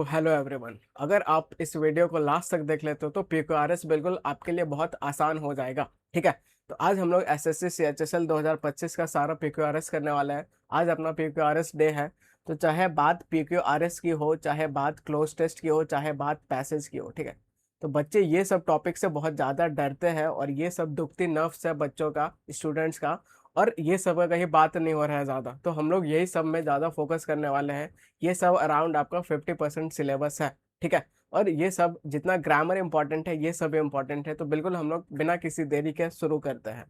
तो hello everyone, अगर आप इस वीडियो को लास्ट तक देख लेते हो तो पीक्यूआरएस बिल्कुल आपके लिए बहुत आसान हो जाएगा। ठीक है। तो आज हम लोग एसएससी सीएचएसएल 2025 का सारा पीक्यूआरएस करने वाले हैं। आज अपना पीक्यूआरएस डे है। तो चाहे बात पीक्यूआरएस की हो, चाहे बात क्लोज टेस्ट की हो, चाहे बात पैसेज की हो, ठीक है। तो बच्चे ये सब टॉपिक से बहुत ज़्यादा डरते हैं और ये सब दुखती नर्व्स है बच्चों का, स्टूडेंट्स का। और ये सब का कहीं बात नहीं हो रहा है ज़्यादा, तो हम लोग यही सब में ज़्यादा फोकस करने वाले हैं। ये सब अराउंड आपका 50% सिलेबस है। ठीक है। और ये सब जितना ग्रामर इंपॉर्टेंट है, ये सब इंपॉर्टेंट है। तो बिल्कुल हम लोग बिना किसी देरी के शुरू करते हैं।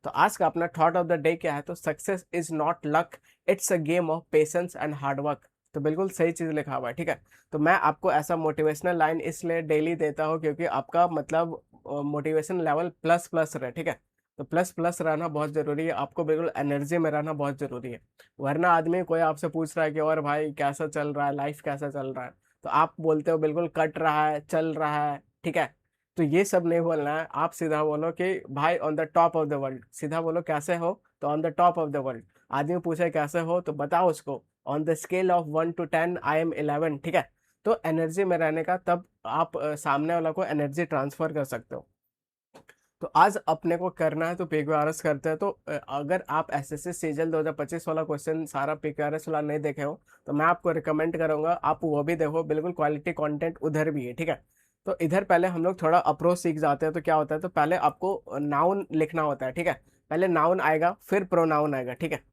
तो आज का अपना थॉट ऑफ द डे क्या है? तो success is not luck, it's a game of patience and hard work. तो बिल्कुल सही चीज लिखा हुआ है। ठीक है। तो मैं आपको ऐसा मोटिवेशनल लाइन इसलिए डेली देता हूँ क्योंकि आपका मतलब मोटिवेशन लेवल प्लस प्लस रहे। ठीक है। तो प्लस प्लस रहना बहुत जरूरी है। आपको बिल्कुल एनर्जी में रहना बहुत जरूरी है। वरना आदमी कोई आपसे पूछ रहा है कि और भाई कैसा चल रहा है, लाइफ कैसा चल रहा है, तो आप बोलते हो बिल्कुल कट रहा है, चल रहा है। ठीक है। तो ये सब नहीं बोलना है। आप सीधा बोलो कि भाई on the top of the world. सीधा बोलो कैसे हो, तो on the top of the world. आदमी पूछे कैसे हो तो बताओ उसको on the scale of 1 to 10 I am 11। ठीक है। तो एनर्जी में रहने का, तब आप सामने वाला को एनर्जी ट्रांसफर कर सकते हो। तो आज अपने को करना है तो पीक्यूआरएस करते हैं। तो अगर आप एसएससी सीजल 2025 वाला क्वेश्चन सारा पीक्यूआरएस वाला नहीं देखे हो तो मैं आपको रिकमेंड करूंगा आप वो भी देखो। बिल्कुल क्वालिटी कंटेंट उधर भी है। ठीक है। तो इधर पहले हम लोग थोड़ा अप्रोच सीख जाते हैं। तो क्या होता है, तो पहले आपको नाउन लिखना होता है। ठीक है। पहले नाउन आएगा, फिर प्रोनाउन आएगा। ठीक है।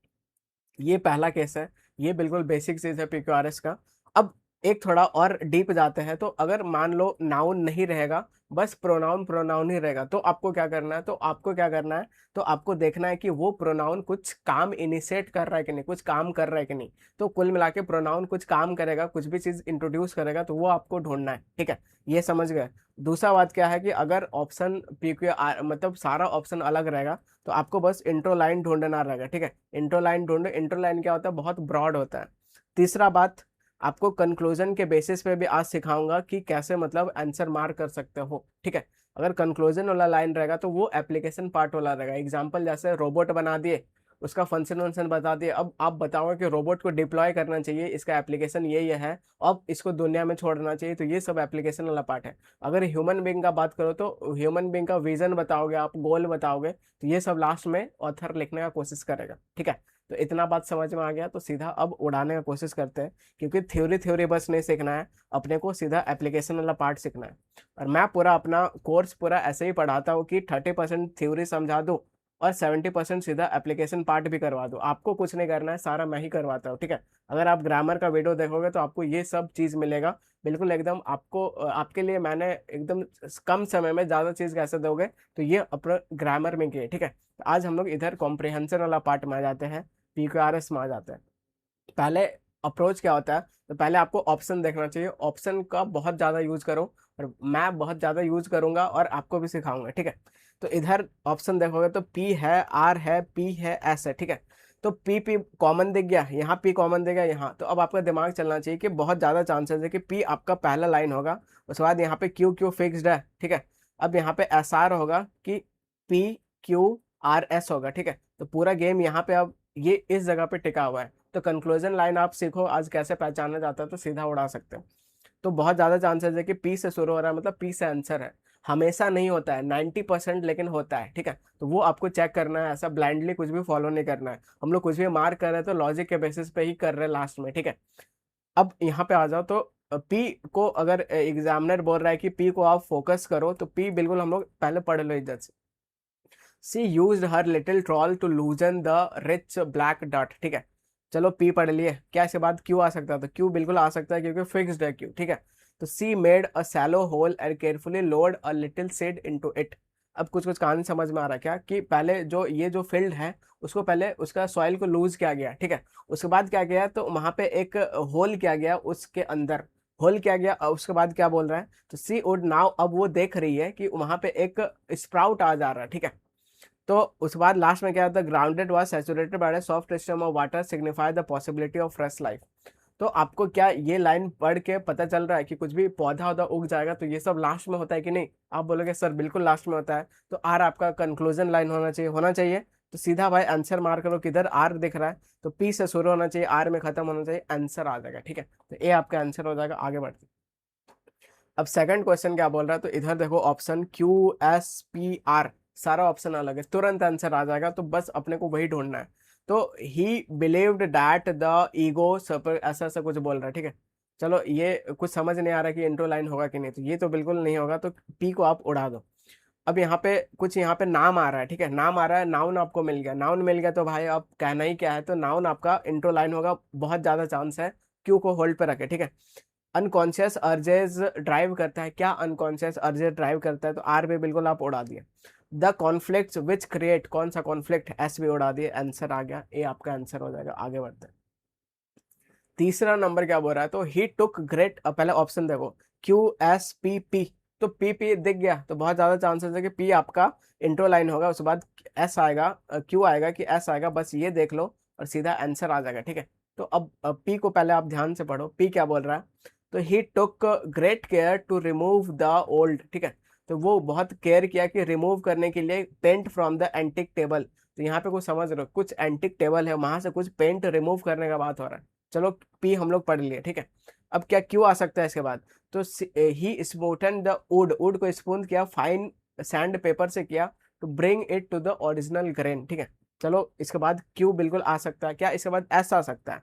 ये पहला केस है। ये बिल्कुल बेसिक चीज है पीक्यूआरएस का। अब एक थोड़ा और डीप जाते हैं। तो अगर मान लो नाउन नहीं रहेगा, बस प्रोनाउन प्रोनाउन ही रहेगा, तो आपको क्या करना है? तो आपको देखना है कि वो प्रोनाउन कुछ काम इनिशिएट कर रहा है कि नहीं, कुछ काम कर रहा है कि नहीं। तो कुल मिला के प्रोनाउन कुछ काम करेगा, कुछ भी चीज इंट्रोड्यूस करेगा, तो वो आपको ढूंढना है। ठीक है। ये समझ गए। दूसरा बात क्या है कि अगर ऑप्शन पीक्यू मतलब सारा ऑप्शन अलग रहेगा, तो आपको बस इंट्रो लाइन ढूंढना रहेगा। ठीक है। इंट्रो लाइन ढूंढो। इंट्रो लाइन क्या होता है? बहुत ब्रॉड होता है। तीसरा बात, आपको कंक्लूजन के बेसिस पे भी आज सिखाऊंगा कि कैसे मतलब आंसर मार्क कर सकते हो। ठीक है। अगर कंक्लूजन वाला लाइन रहेगा तो वो एप्लीकेशन पार्ट वाला रहेगा। एग्जांपल जैसे रोबोट बना दिए, उसका फंक्शन वंक्शन बता दिए, अब आप बताओ कि रोबोट को डिप्लॉय करना चाहिए, इसका एप्लीकेशन ये है, अब इसको दुनिया में छोड़ना चाहिए, तो ये सब एप्लीकेशन वाला पार्ट है। अगर ह्यूमन बींग का बात करो तो ह्यूमन बींग का विजन बताओगे, आप गोल बताओगे, तो ये सब लास्ट में ऑथर लिखने का कोशिश करेगा। ठीक है। तो इतना बात समझ में आ गया, तो सीधा अब उड़ाने का कोशिश करते हैं। क्योंकि थ्योरी थ्योरी बस नहीं सीखना है, अपने को सीधा एप्लीकेशन वाला पार्ट सीखना है। और मैं पूरा अपना कोर्स पूरा ऐसे ही पढ़ाता हूँ कि 30% थ्योरी समझा दूँ और 70% सीधा एप्लीकेशन पार्ट भी करवा दूँ। आपको कुछ नहीं करना है, सारा मैं ही करवाता हूँ। ठीक है। अगर आप ग्रामर का वीडियो देखोगे तो आपको ये सब चीज़ मिलेगा। बिल्कुल एकदम आपको आपके लिए मैंने एकदम कम समय में ज़्यादा चीज़ कैसे दोगे, तो ये अपना ग्रामर में किए। ठीक है। तो आज हम लोग इधर कॉम्प्रिहेंशन वाला पार्ट में आ जाते हैं, पीक्यूआरएस में आ जाते हैं। पहले अप्रोच क्या होता है? तो पहले आपको ऑप्शन देखना चाहिए। ऑप्शन का बहुत ज़्यादा यूज करो, और मैं बहुत ज़्यादा यूज करूंगा और आपको भी सिखाऊंगा। ठीक है। तो इधर ऑप्शन देखोगे तो पी है, आर है, पी है, एस है। ठीक है। तो पी पी कॉमन दिख गया यहाँ, पी कॉमन दिख गया यहाँ। तो अब आपका दिमाग चलना चाहिए कि बहुत ज़्यादा चांसेस है कि पी आपका पहला लाइन होगा। उसके बाद यहाँ पे क्यू क्यू फिक्स्ड है। ठीक है। अब यहाँ पे एस आर होगा कि पी क्यू आर एस होगा। ठीक है। तो पूरा गेम यहाँ पे अब ये इस जगह पे टिका हुआ है। तो कंक्लूजन लाइन आप सीखो आज कैसे पहचाना जाता है, तो सीधा उड़ा सकते हो। तो बहुत ज्यादा चांसेस है कि पी से शुरू हो रहा है, मतलब पी से आंसर है। हमेशा नहीं होता है, 90% लेकिन होता है। ठीक है। तो वो आपको चेक करना है। ऐसा ब्लाइंडली कुछ भी फॉलो नहीं करना है। हम लोग कुछ भी मार्क कर रहे हैं तो लॉजिक के बेसिस पे ही कर रहे हैं लास्ट में। ठीक है। अब यहाँ पे आ जाओ। तो पी को अगर एग्जामिनर बोल रहा है कि पी को आप फोकस करो, तो पी बिल्कुल हम लोग पहले पढ़ लो इज्जत से। She used her little trowel to loosen the rich black dot. ठीक है। चलो पी पढ़ लिए, क्या इसके बाद क्यू आ सकता है? तो क्यू बिल्कुल आ सकता है क्योंकि फिक्स्ड है क्यू। ठीक है। तो she made a shallow hole and carefully load a little seed into it. अब कुछ कुछ कहानी समझ में आ रहा है क्या? कि पहले जो ये जो फील्ड है उसको पहले उसका सॉइल को लूज किया गया। ठीक है। उसके बाद क्या किया? तो वहां पे एक होल किया गया, उसके अंदर होल किया गया। और उसके बाद क्या बोल रहा है? तो सी वुड नाउ, अब वो देख रही है कि वहां पे एक स्प्राउट आ जा रहा है। ठीक है। तो उसके बाद लास्ट में क्या होता है? Grounded was saturated by soft system of water signify the possibility of fresh life. तो आपको क्या ये लाइन पढ़ के पता चल रहा है कि कुछ भी पौधा उधा उग जाएगा, तो ये सब लास्ट में होता है कि नहीं? आप बोलोगे सर बिल्कुल लास्ट में होता है। तो आर आपका कंक्लूजन लाइन होना चाहिए, होना चाहिए। तो सीधा भाई आंसर मार करो, किधर आर दिख रहा है तो पी से शुरू होना चाहिए, आर में खत्म होना चाहिए, आंसर आ जाएगा। ठीक है, तो ए आपका आंसर हो जाएगा। आगे बढ़ते, अब सेकंड क्वेश्चन क्या बोल रहा है, तो इधर देखो option Q S P R, सारा ऑप्शन अलग है, तुरंत आंसर आ जाएगा, तो बस अपने को वही ढूंढना है। तो he believed that the ego super, ऐसा ऐसा कुछ बोल रहा है। ठीक है, चलो ये कुछ समझ नहीं आ रहा कि इंट्रो लाइन होगा कि नहीं, तो ये तो बिल्कुल नहीं होगा, तो पी को आप उड़ा दो। अब यहाँ पे कुछ, यहाँ पे नाम आ रहा है। ठीक है, नाम आ रहा है, नाउन आपको मिल गया, नाउन मिल गया तो भाई अब कहना ही क्या है, तो नाउन आपका इंट्रो लाइन होगा, बहुत ज्यादा चांस है। क्यू को होल्ड पे रखे। ठीक है, अनकॉन्शियस अर्जेज ड्राइव करता है, क्या अनकॉन्शियस अर्जेज ड्राइव करता है, तो आर भी बिल्कुल आप उड़ा दिए। द कॉन्फ्लिक्ट विच क्रिएट, कौन सा कॉन्फ्लिक्ट, एस भी उड़ा दिए, आंसर आ गया, ए आपका आंसर हो जाएगा। आगे बढ़ते हैं, तीसरा नंबर क्या बोल रहा है, तो ही टुक ग्रेट, पहले ऑप्शन देखो, क्यू एस पी पी, तो पी पी दिख गया, तो बहुत ज्यादा चांसेस है कि पी आपका इंट्रो लाइन होगा, उसके बाद एस आएगा, क्यू आएगा कि एस आएगा, बस ये देख लो और सीधा आंसर आ जाएगा। ठीक है, तो अब पी को पहले आप ध्यान से पढ़ो, पी क्या बोल रहा है, तो he took great care to remove the old. ठीक है, तो वो बहुत केयर किया कि रिमूव करने के लिए paint from the antique table, तो यहाँ पे कुछ समझ रहे हो, कुछ एंटिक टेबल है वहां से कुछ पेंट रिमूव करने का बात हो रहा है। चलो पी हम लोग पढ़ लिए। ठीक है, अब क्या क्यों आ सकता है इसके बाद, तो he smoothen the wood, wood को स्पून किया फाइन सैंड पेपर से किया to bring it to the original grain. ठीक है, चलो इसके बाद क्यू बिल्कुल आ सकता है, क्या इसके बाद एस आ सकता है,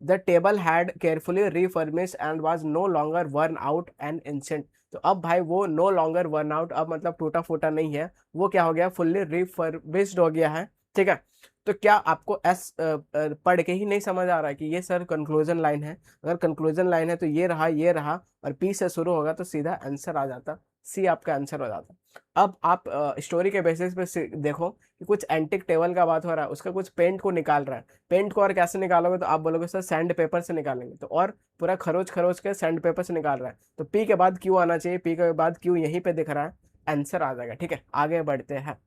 the table had carefully refurbished and was no longer worn out and ancient, तो अब भाई वो नो लॉन्गर वर्न आउट, अब मतलब टूटा फूटा नहीं है, वो क्या हो गया, फुल्ली रिफर्बिश्ड हो गया है। ठीक है, तो क्या आपको एस पढ़ के ही नहीं समझ आ रहा है कि ये सर कंक्लूजन लाइन है, अगर कंक्लूजन लाइन है तो ये रहा और पी से शुरू होगा तो सीधा आंसर आ जाता, सी आपका आंसर हो जाता। अब आप स्टोरी के बेसिस पे देखो कि कुछ एंटिक टेबल का बात हो रहा है, उसका कुछ पेंट को निकाल रहा है, पेंट को और कैसे निकालोगे, तो आप बोलोगे सर सैंड पेपर से निकालेंगे, तो और पूरा खरोच खरोच के सैंड पेपर से निकाल रहा है, तो पी के बाद क्यू आना चाहिए, पी के बाद क्यू यहीं पे दिख रहा है, आंसर आ जाएगा। ठीक है, आगे बढ़ते हैं,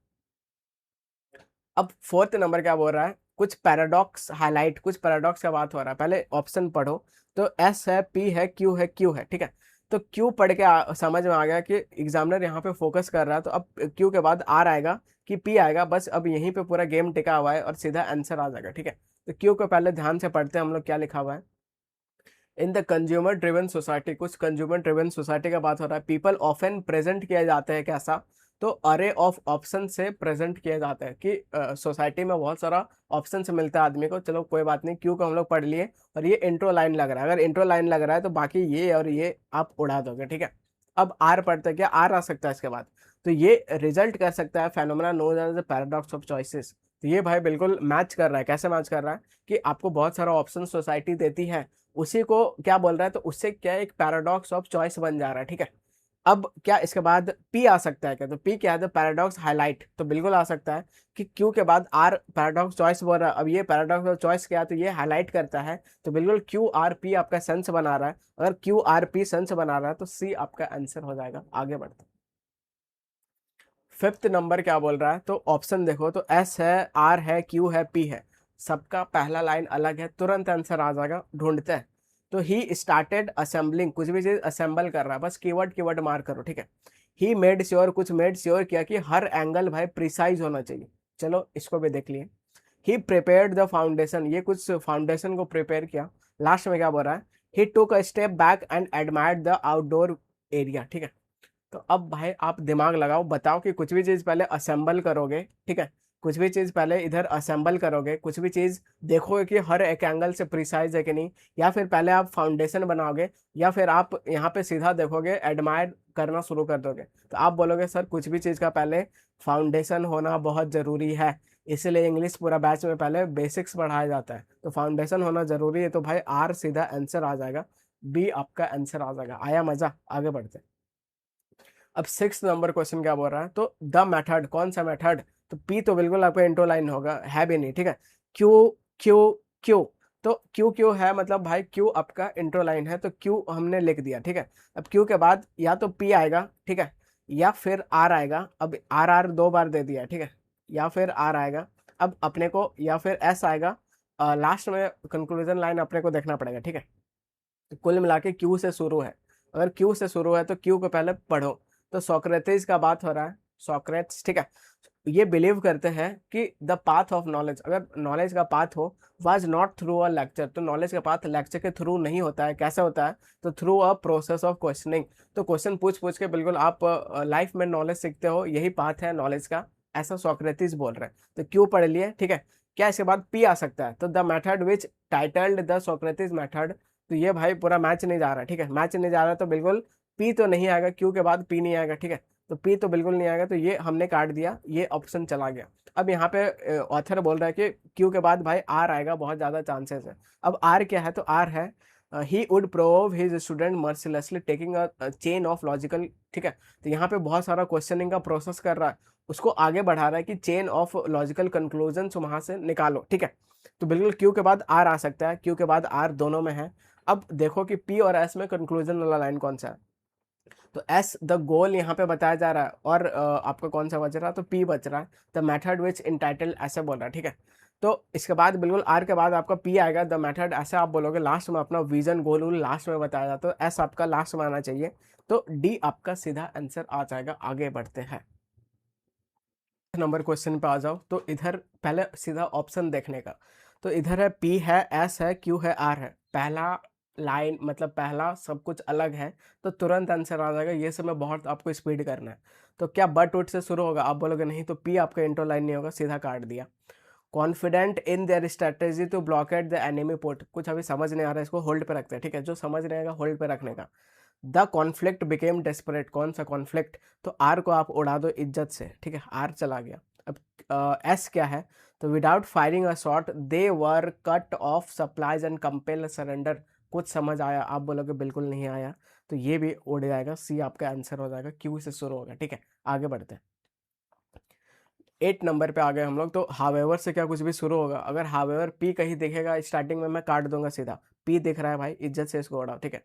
अब फोर्थ नंबर क्या बोल रहा है, कुछ पैराडॉक्स हाईलाइट, कुछ पैराडॉक्स का बात हो रहा है, पहले ऑप्शन पढ़ो, तो एस है, पी है, क्यू है, क्यू है। ठीक है, तो क्यू पढ़ के समझ में आ गया कि एग्जामिनर यहाँ पे फोकस कर रहा है, तो अब क्यू के बाद आर आएगा कि पी आएगा, बस अब यहीं पे पूरा गेम टिका हुआ है और सीधा आंसर आ जाएगा। ठीक है, तो क्यू को पहले ध्यान से पढ़ते हैं हम लोग, क्या लिखा हुआ है, in the consumer driven society, कुछ कंज्यूमर ड्रिवन सोसाइटी का बात हो रहा है, पीपल ऑफन प्रेजेंट किया जाते हैं कैसा, तो अरे ऑफ ऑप्शन से प्रेजेंट किया जाता है कि सोसाइटी में बहुत सारा ऑप्शन से मिलता है आदमी को। चलो कोई बात नहीं, क्यों को हम लोग पढ़ लिए, और ये इंट्रो लाइन लग रहा है, अगर इंट्रो लाइन लग रहा है तो बाकी ये और ये आप उड़ा दोगे। ठीक है, अब आर पढ़ते हैं, क्या आर आ सकता है इसके बाद, तो ये रिजल्ट कर सकता है phenomena known as the paradox of choices, तो ये भाई बिल्कुल मैच कर रहा है, कैसे मैच कर रहा है कि आपको बहुत सारा ऑप्शन सोसाइटी देती है, उसी को क्या बोल रहा है, तो उससे क्या एक पैराडॉक्स ऑफ चॉइस बन जा रहा है। ठीक है, अब क्या इसके बाद पी आ सकता है क्या, तो पी क्या है, तो पैराडॉक्स हाईलाइट, तो बिल्कुल आ सकता है कि क्यू के बाद आर पैराडॉक्स चॉइस बोल रहा है, अब ये पैराडॉक्स ऑफ चॉइस क्या है, तो ये हाईलाइट करता है, तो बिल्कुल क्यू आर पी आपका सेंस बना रहा है, अगर क्यू आर पी सेंस बना रहा है तो सी आपका आंसर हो जाएगा। आगे बढ़ते, फिफ्थ नंबर क्या बोल रहा है, तो ऑप्शन देखो, तो एस है, आर है, क्यू है, पी है, सबका पहला लाइन अलग है, तुरंत आंसर आ जाएगा, ढूंढते हैं, तो ही स्टार्टेड असेंबलिंग, कुछ भी चीज असेंबल कर रहा है, बस कीवर्ड कीवर्ड मार करो। ठीक है, ही मेड श्योर, कुछ मेड श्योर किया कि हर एंगल भाई प्रिसाइज होना चाहिए, चलो इसको भी देख लिए। ही प्रिपेयर्ड द फाउंडेशन, ये कुछ फाउंडेशन को प्रिपेयर किया, लास्ट में क्या बोल रहा है, he took a step back and admired the outdoor area. ठीक है, तो अब भाई आप दिमाग लगाओ, बताओ कि कुछ भी चीज़ पहले असेंबल करोगे। ठीक है, कुछ भी चीज़ पहले इधर असेंबल करोगे, कुछ भी चीज़ देखोगे कि हर एक एंगल से प्रिसाइज है कि नहीं, या फिर पहले आप फाउंडेशन बनाओगे, या फिर आप यहाँ पे सीधा देखोगे एडमायर करना शुरू कर दोगे, तो आप बोलोगे सर कुछ भी चीज़ का पहले फाउंडेशन होना बहुत ज़रूरी है, इसलिए इंग्लिश पूरा बैच में पहले बेसिक्स पढ़ाया जाता है, तो फाउंडेशन होना ज़रूरी है, तो भाई आर सीधा आंसर आ जाएगा, बी आपका आंसर आ जाएगा। आया मजा, आगे बढ़ते हैं। अब सिक्स नंबर क्वेश्चन क्या बोल रहा है, तो द मेथड, कौन सा मेथड, तो पी तो बिल्कुल आपका इंट्रो लाइन होगा, है भी नहीं। ठीक है, क्यू क्यू क्यू, तो क्यू क्यू है, मतलब भाई क्यू आपका इंट्रो लाइन है, तो क्यू हमने लिख दिया। ठीक है, अब क्यू के बाद या तो पी आएगा, ठीक है, या फिर आर आएगा, अब आर आर दो बार दे दिया। ठीक है, या फिर आर आएगा, अब अपने को या फिर एस आएगा, लास्ट में कंक्लूजन लाइन अपने को देखना पड़ेगा। ठीक है, तो कुल मिला के क्यू से शुरू है, अगर क्यू से शुरू है तो क्यू को पहले पढ़ो, तो सोक्रेटिस का बात हो रहा है, सोक्रेट्स। ठीक है, ये बिलीव करते हैं कि द पाथ ऑफ नॉलेज, अगर नॉलेज का पाथ हो, was not through a lecture, तो नॉलेज का पाथ लेक्चर के थ्रू नहीं होता है। कैसे होता है? तो through a process of questioning. तो क्वेश्चन पूछ पूछ के बिल्कुल आप लाइफ में नॉलेज सीखते हो, यही पाथ है नॉलेज का, ऐसा सोक्रेटिस बोल रहे हैं। तो क्यों पढ़ लिए, ठीक है। क्या इसके बाद पी आ सकता है? तो the method which titled the Socrates method. तो ये भाई पूरा मैच नहीं जा रहा है, ठीक है, मैच नहीं जा रहा है, तो बिल्कुल पी तो नहीं आएगा, क्यू के बाद पी नहीं आएगा, ठीक है। तो पी तो बिल्कुल नहीं आएगा, तो ये हमने काट दिया, ये ऑप्शन चला गया। अब यहाँ पे ऑथर बोल रहा है कि क्यू के बाद भाई आर आएगा, बहुत ज्यादा चांसेस है। अब आर क्या है? तो आर है he would prove his student mercilessly taking a chain of logical, ठीक है। तो यहाँ पे बहुत सारा क्वेश्चनिंग का प्रोसेस कर रहा है, उसको आगे बढ़ा रहा है कि चेन ऑफ लॉजिकल कंक्लूजन वहां से निकालो, ठीक है। तो बिल्कुल क्यू के बाद आर आ सकता है, क्यू के बाद आर दोनों में है। अब देखो कि पी और एस में कंक्लूजन वाला लाइन कौन सा है? तो एस द गोल यहाँ पे बताया जा रहा है, और आपका कौन सा बच रहा है? तो पी बच रहा है, द मेथड विच इंटाइटल, ऐसे बोल रहा है, ठीक है। तो इसके बाद बिल्कुल आर के बाद आपका पी आएगा, द मेथड, ऐसे आप बोलोगे लास्ट में अपना विजन गोल लास्ट में बताया जाता है, तो एस आपका लास्ट में आना चाहिए। तो डी आपका सीधा आंसर आ जाएगा। आगे बढ़ते हैं, नंबर क्वेश्चन पे आ जाओ। तो इधर पहले सीधा ऑप्शन देखने का, तो इधर है पी है, एस है, क्यू है, आर है। पहला लाइन मतलब पहला सब कुछ अलग है, तो तुरंत आंसर आ जाएगा। ये समय बहुत आपको स्पीड करना है। तो क्या बट उट से शुरू होगा? आप बोलोगे नहीं, तो पी आपका इंटो लाइन नहीं होगा, सीधा काट दिया। Confident in their strategy to blockade the enemy port, कुछ अभी समझ नहीं आ रहा है, इसको होल्ड पे रखते हैं, ठीक है। जो समझ नहीं आएगा होल्ड पे रखने का। द कॉन्फ्लिक्ट बिकेम डेस्परेट, कौन सा कॉन्फ्लिक्ट? तो आर को आप उड़ा दो इज्जत से, ठीक है, आर चला गया। अब एस क्या है? तो without firing a shot they were cut off supplies and compel surrender, कुछ समझ आया? आप बोलोगे बिल्कुल नहीं आया, तो ये भी उड़ जाएगा, सी आपका आंसर हो जाएगा, क्यू से शुरू होगा, ठीक है। आगे बढ़ते हैं, 8 नंबर पे आ गए हम लोग। तो हावेवर से क्या कुछ भी शुरू होगा? अगर हावेवर पी कहीं दिखेगा स्टार्टिंग में, मैं काट दूंगा सीधा। पी दिख रहा है भाई, इज्जत से इसको उड़ाओ, ठीक है।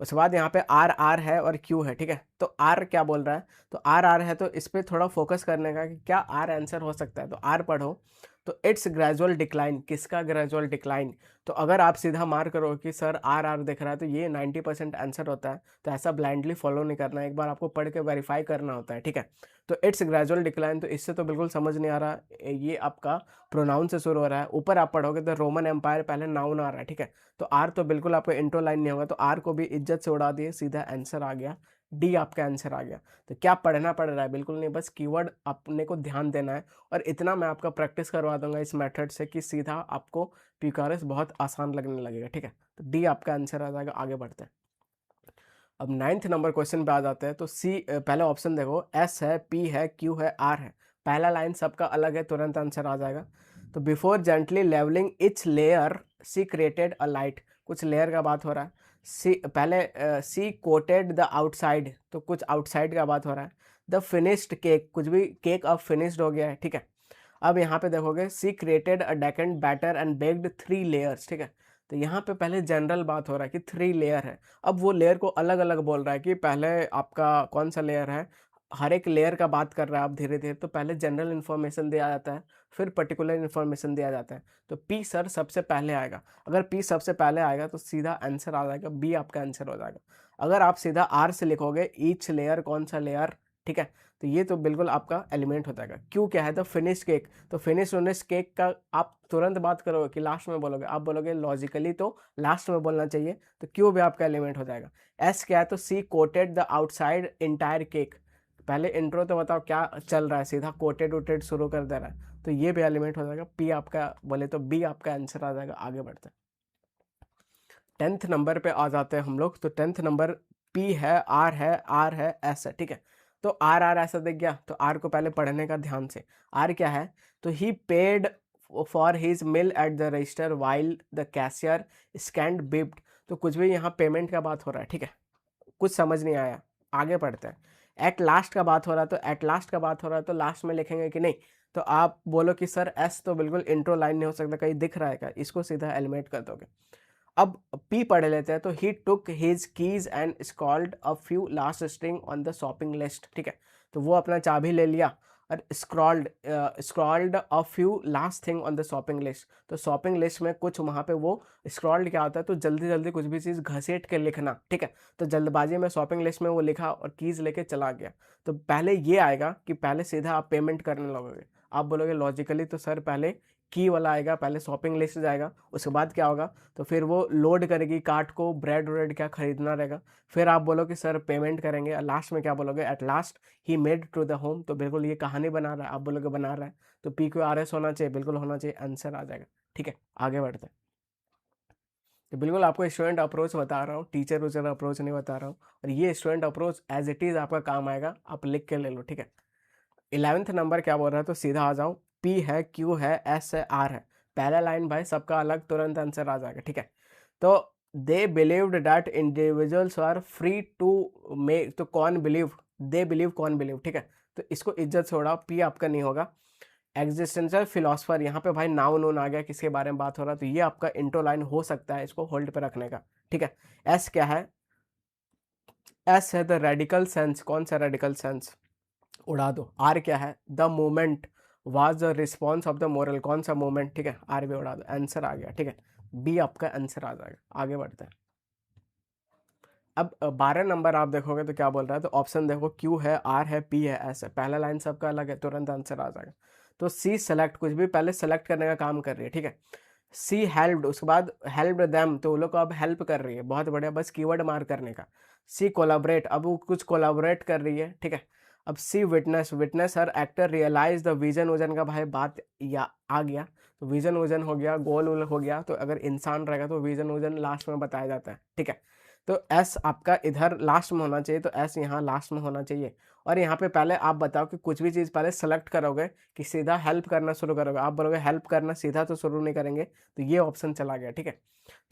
उसके बाद यहाँ पे आर आर है और क्यू है, ठीक है। तो आर क्या बोल रहा है? तो आर आर है, तो इस पे थोड़ा फोकस करने का कि क्या आर आंसर हो सकता है। तो आर पढ़ो, तो इट्स ग्रेजुअल डिक्लाइन, किसका ग्रेजुअल डिक्लाइन? तो अगर आप सीधा मार करो कि सर आर आर दिख रहा है, तो ये 90% आंसर होता है। तो ऐसा ब्लाइंडली फॉलो नहीं करना है, एक बार आपको पढ़ के वेरीफाई करना होता है, ठीक है। तो इट्स ग्रेजुअल डिक्लाइन, तो इससे तो बिल्कुल समझ नहीं आ रहा, ये आपका प्रोनाउन से शुरू हो रहा है। ऊपर आप पढ़ोगे तो रोमन एम्पायर, पहले नाउन आ रहा है, ठीक है। तो आर तो बिल्कुल आपको इंट्रो लाइन नहीं होगा, तो आर को भी इज्जत से उड़ा दिए, सीधा आंसर आ गया, डी आपका आंसर आ गया। तो क्या पढ़ना पड़ रहा है? बिल्कुल नहीं, बस कीवर्ड अपने को ध्यान देना है, और इतना मैं आपका प्रैक्टिस करवा दूंगा इस मेथड से कि सीधा आपको प्यूकारस बहुत आसान लगने लगेगा, ठीक है। तो डी आपका आंसर आ जाएगा। आगे बढ़ते हैं, अब 9th नंबर क्वेश्चन पे आ जाते हैं। तो सी पहले ऑप्शन देखो, एस है, पी है, क्यू है, आर है। पहला लाइन सबका अलग है, तुरंत आंसर आ जाएगा। तो before gently levelling each layer she created a light, कुछ लेयर का बात हो रहा है। सी पहले सी कोटेड द आउटसाइड, तो कुछ आउटसाइड का बात हो रहा है। द फिनिश्ड केक, कुछ भी केक अब फिनिश्ड हो गया है, ठीक है। अब यहाँ पे देखोगे she created a decent batter and baked 3 layers, ठीक है। तो यहाँ पे पहले जनरल बात हो रहा है कि 3 लेयर है। अब वो लेयर को अलग अलग बोल रहा है कि पहले आपका कौन सा लेयर है, हर एक लेयर का बात कर रहा है आप धीरे धीरे। तो पहले जनरल इन्फॉर्मेशन दिया जाता है, फिर पर्टिकुलर इन्फॉर्मेशन दिया जाता है। तो पी सर सबसे पहले आएगा, अगर पी सबसे पहले आएगा तो सीधा आंसर आ जाएगा, बी आपका आंसर हो जाएगा। अगर आप सीधा आर से लिखोगे ईच लेयर, कौन सा लेयर, ठीक है, तो ये तो बिल्कुल आपका एलिमेंट हो जाएगा। क्यों क्या है? तो फिनिश केक, तो फिनिश होनेस केक का आप तुरंत बात करोगे कि लास्ट में बोलोगे? आप बोलोगे लॉजिकली तो लास्ट में बोलना चाहिए, तो क्यों भी आपका एलिमेंट हो जाएगा। एस क्या है? तो she coated the outside entire cake, पहले इंट्रो तो बताओ क्या चल रहा है, सीधा कोटेड वोटेड शुरू कर दे रहा है, तो ये भी एलिमेंट हो जाएगा। पी आपका बोले तो बी आपका आंसर आ जाएगा। आगे बढ़ते हैं, 10th नंबर पे आ जाते हैं हम लोग। तो 10th नंबर पी है, आर है, आर है, एस है, ठीक है। तो आर आर ऐसा दिख गया, तो आर को पहले पढ़ने का ध्यान से। आर क्या है? तो he paid for his meal at the register while the cashier scanned beeped, तो कुछ भी यहाँ पेमेंट का बात हो रहा है, ठीक है। कुछ समझ नहीं आया, आगे पढ़ते हैं। एट लास्ट का बात हो रहा है, तो एट लास्ट का बात हो रहा है, तो लास्ट में लिखेंगे कि नहीं? तो आप बोलो कि सर एस तो बिल्कुल इंट्रो लाइन नहीं हो सकता, कहीं दिख रहा है क्या? इसको सीधा एलिमिनेट कर दोगे। अब पी पढ़ लेते हैं। तो he took his keys and scrolled a few last string on the shopping list, ठीक है। तो वो अपना चाबी ले लिया और scrolled a few last thing on the shopping list. तो शॉपिंग लिस्ट में कुछ वहाँ पे वो स्क्रॉल्ड क्या होता है, तो जल्दी जल्दी कुछ भी चीज़ घसीट के लिखना, ठीक है। तो जल्दबाजी में शॉपिंग लिस्ट में वो लिखा और कीज़ लेके चला गया। तो पहले ये आएगा कि पहले सीधा आप पेमेंट करने लगोगे। आप बोलोगे लॉजिकली तो सर पहले की वाला आएगा, पहले शॉपिंग लिस्ट जाएगा, उसके बाद क्या होगा, तो फिर वो लोड करेगी कार्ट को, ब्रेड व्रेड क्या खरीदना रहेगा, फिर आप बोलोगे सर पेमेंट करेंगे, और लास्ट में क्या बोलोगे, at last he made to the home. तो बिल्कुल ये कहानी बना रहा है, आप बोलोगे बना रहा है, तो PQRS होना चाहिए, बिल्कुल होना चाहिए, आंसर आ जाएगा। ठीक है, आगे बढ़ते हैं। तो बिल्कुल आपको स्टूडेंट अप्रोच बता रहा हूँ, टीचर उचर अप्रोच नहीं बता रहा हूँ, और ये student approach as it is आपका काम आएगा, आप लिख के ले लो। ठीक है, 11th नंबर क्या बोल रहा है, तो सीधा आ जाओ, P है, Q है, S है, R है। पहला लाइन भाई सबका अलग, तुरंत आंसर आ जाएगा। ठीक है, तो they believed that individuals are free to make, तो कौन बिलीव, दे बिलीव कौन बिलीव, ठीक है, तो इसको इज्जत से उड़ाओ, P आपका नहीं होगा। एग्जिस्टेंशियल फिलोसफर, यहाँ पे भाई नाउन नून आ गया, किसके बारे में बात हो रहा है, तो ये आपका इंट्रो लाइन हो सकता है, इसको होल्ड पे रखने का। ठीक है, S क्या है, S है द रेडिकल सेंस, कौन सा रेडिकल सेंस, उड़ा दो। आर क्या है, the moment was the response of the moral, कौन सा मोमेंट, ठीक है, आर भी उड़ा दो, आंसर आ गया। ठीक है, बी आपका आंसर आ जाएगा। आगे बढ़ते हैं। अब 12 नंबर आप देखोगे तो क्या बोल रहा है, तो ऑप्शन देखो, क्यू है, आर है, पी है, एस है। पहला लाइन सबका अलग है, तुरंत आंसर आ जाएगा। तो सी सेलेक्ट, कुछ भी पहले सेलेक्ट करने का काम कर रही है। ठीक है, सी हेल्प्ड, उसके बाद हेल्प्ड देम, तो वो लोग को अब हेल्प कर रही है, बहुत बढ़िया, बस कीवर्ड मार करने का। सी कोलाबरेट, अब वो कुछ कोलाबरेट कर रही है। ठीक है, अब she witness, witness her actor realise the vision, वजन का भाई बात या आ गया, तो विजन वजन हो गया, गोल वोल हो गया, तो अगर इंसान रहेगा तो विजन वजन लास्ट में बताया जाता है। ठीक है, तो एस आपका इधर लास्ट में होना चाहिए, तो एस यहाँ लास्ट में होना चाहिए। और यहाँ पे पहले आप बताओ कि कुछ भी चीज़ पहले सेलेक्ट करोगे कि सीधा हेल्प करना शुरू करोगे, आप बोलोगे हेल्प करना, सीधा तो शुरू नहीं करेंगे, तो ये ऑप्शन चला गया। ठीक है,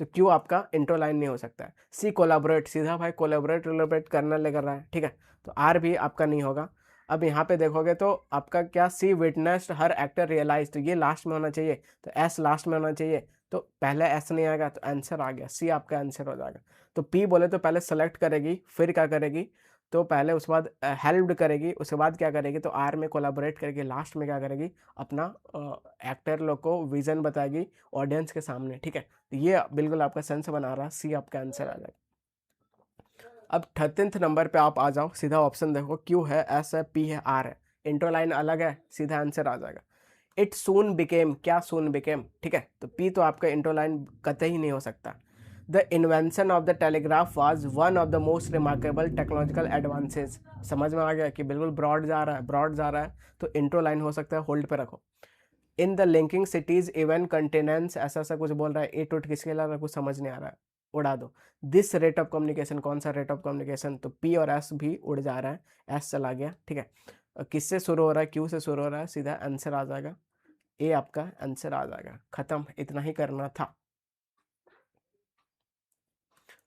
तो क्यू आपका इंट्रो लाइन नहीं हो सकता है। सी कोलाबोरेट, सीधा भाई कोलाबोरेट करना लेकर रहा है। ठीक है, तो आर भी आपका नहीं होगा। अब यहाँ पे देखोगे तो आपका क्या, सी विटनेस्ड हर एक्टर रियलाइज, तो ये लास्ट में होना चाहिए, तो एस लास्ट में होना चाहिए, तो पहले एस नहीं आएगा, तो आंसर आ गया, सी आपका आंसर हो जाएगा। तो पी बोले तो पहले सेलेक्ट करेगी, फिर क्या करेगी, तो पहले उसके बाद हेल्प करेगी, उसके बाद क्या करेगी, तो आर में कोलाबोरेट करेगी, लास्ट में क्या करेगी, अपना एक्टर लोग को विजन बताएगी ऑडियंस के सामने। ठीक है, तो ये बिल्कुल आपका सेंस बना रहा है, सी आपका आंसर आ जाएगा। अब 13th नंबर पे आप आ जाओ, सीधा ऑप्शन देखो, क्यू है, एस है, पी है, आर है। इंट्रो लाइन अलग है, सीधा आंसर आ जाएगा। इट सून बिकेम, क्या सून बिकेम, ठीक है, तो पी तो आपका इंट्रो लाइन कतई नहीं हो सकता। The invention of the telegraph was one of the most remarkable technological advances. समझ में आ गया कि बिल्कुल ब्रॉड जा रहा है, ब्रॉड जा रहा है, तो इंट्रो लाइन हो सकता है, होल्ड पे रखो। In the linking cities even continents, ऐसा ऐसा कुछ बोल रहा है, एट उठ किसके ला रहा है, कुछ समझ नहीं आ रहा है, उड़ा दो। दिस रेट ऑफ कम्युनिकेशन, कौन सा रेट ऑफ कम्युनिकेशन, तो पी और एस भी उड़ जा रहा है, एस चला गया। ठीक है, किससे शुरू हो रहा है, क्यू से शुरू हो रहा है, सीधा आंसर आ जाएगा, ए आपका आंसर आ जाएगा। खत्म, इतना ही करना था।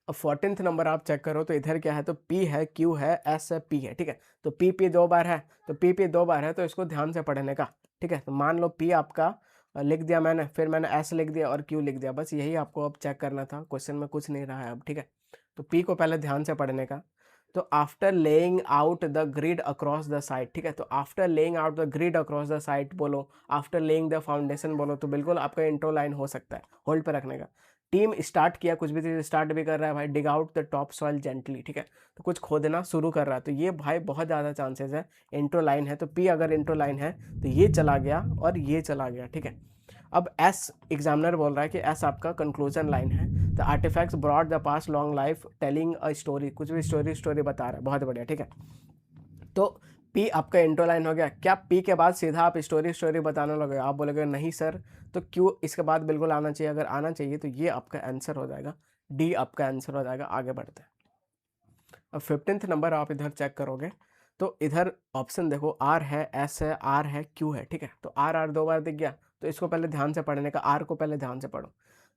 अब 14th नंबर आप चेक करो, तो इधर क्या है, तो P है, Q है, S है, P है। ठीक है, तो P दो बार है, तो P दो बार है, तो इसको ध्यान से पढ़ने का। ठीक है, तो मान लो P आपका लिख दिया मैंने, फिर मैंने S लिख दिया और Q लिख दिया, बस यही आपको अब चेक करना था, क्वेश्चन में कुछ नहीं रहा है अब। ठीक है, तो P को पहले ध्यान से पढ़ने का। तो after laying out the grid across the site, ठीक है, तो after laying out the grid across the site बोलो, आफ्टर लेइंग द फाउंडेशन बोलो, तो बिल्कुल आपका इंट्रो लाइन हो सकता है, होल्ड पे रखने का। टीम स्टार्ट किया, कुछ भी चीज़ स्टार्ट भी कर रहा है भाई, dig out the top soil gently, ठीक है, तो कुछ खोदना शुरू कर रहा है, तो ये भाई बहुत ज़्यादा चांसेस है इंट्रो लाइन है, तो पी अगर इंट्रो लाइन है तो ये चला गया और ये चला गया। ठीक है, अब एस एग्जामिनर बोल रहा है कि एस आपका कंक्लूजन लाइन है, the artifacts brought the past long life telling a story, कुछ भी स्टोरी बता रहा है, बहुत बढ़िया। ठीक है, तो पी आपका इंट्रो लाइन हो गया। क्या पी के बाद सीधा आप स्टोरी बताने लगे, आप बोलोगे नहीं सर, तो क्यों इसके बाद बिल्कुल आना चाहिए, अगर आना चाहिए तो ये आपका आंसर हो जाएगा, डी आपका आंसर हो जाएगा। आगे बढ़ते हैं। अब 15th नंबर आप इधर चेक करोगे, तो इधर ऑप्शन देखो, आर है, एस है, आर है, क्यू है। ठीक है, तो आर दो बार दिख गया, तो इसको पहले ध्यान से पढ़ने का, आर को पहले ध्यान से पढ़ो।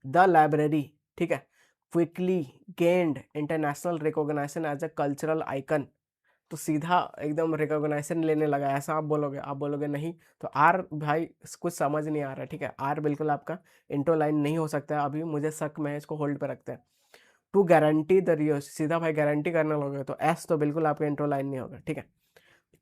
द लाइब्रेरी, ठीक है, quickly gained international recognization as a cultural icon, तो सीधा एकदम रिकॉग्नाइजेशन लेने लगा, ऐसा आप बोलोगे, आप बोलोगे नहीं, तो आर भाई कुछ समझ नहीं आ रहा है। ठीक है, आर बिल्कुल आपका इंट्रो लाइन नहीं हो सकता है, अभी मुझे शक में है, इसको होल्ड पे रखते हैं। टू गारंटी द रियो, सीधा भाई गारंटी करने लोगे, तो एस तो बिल्कुल आपका इंट्रो लाइन नहीं होगा। ठीक है,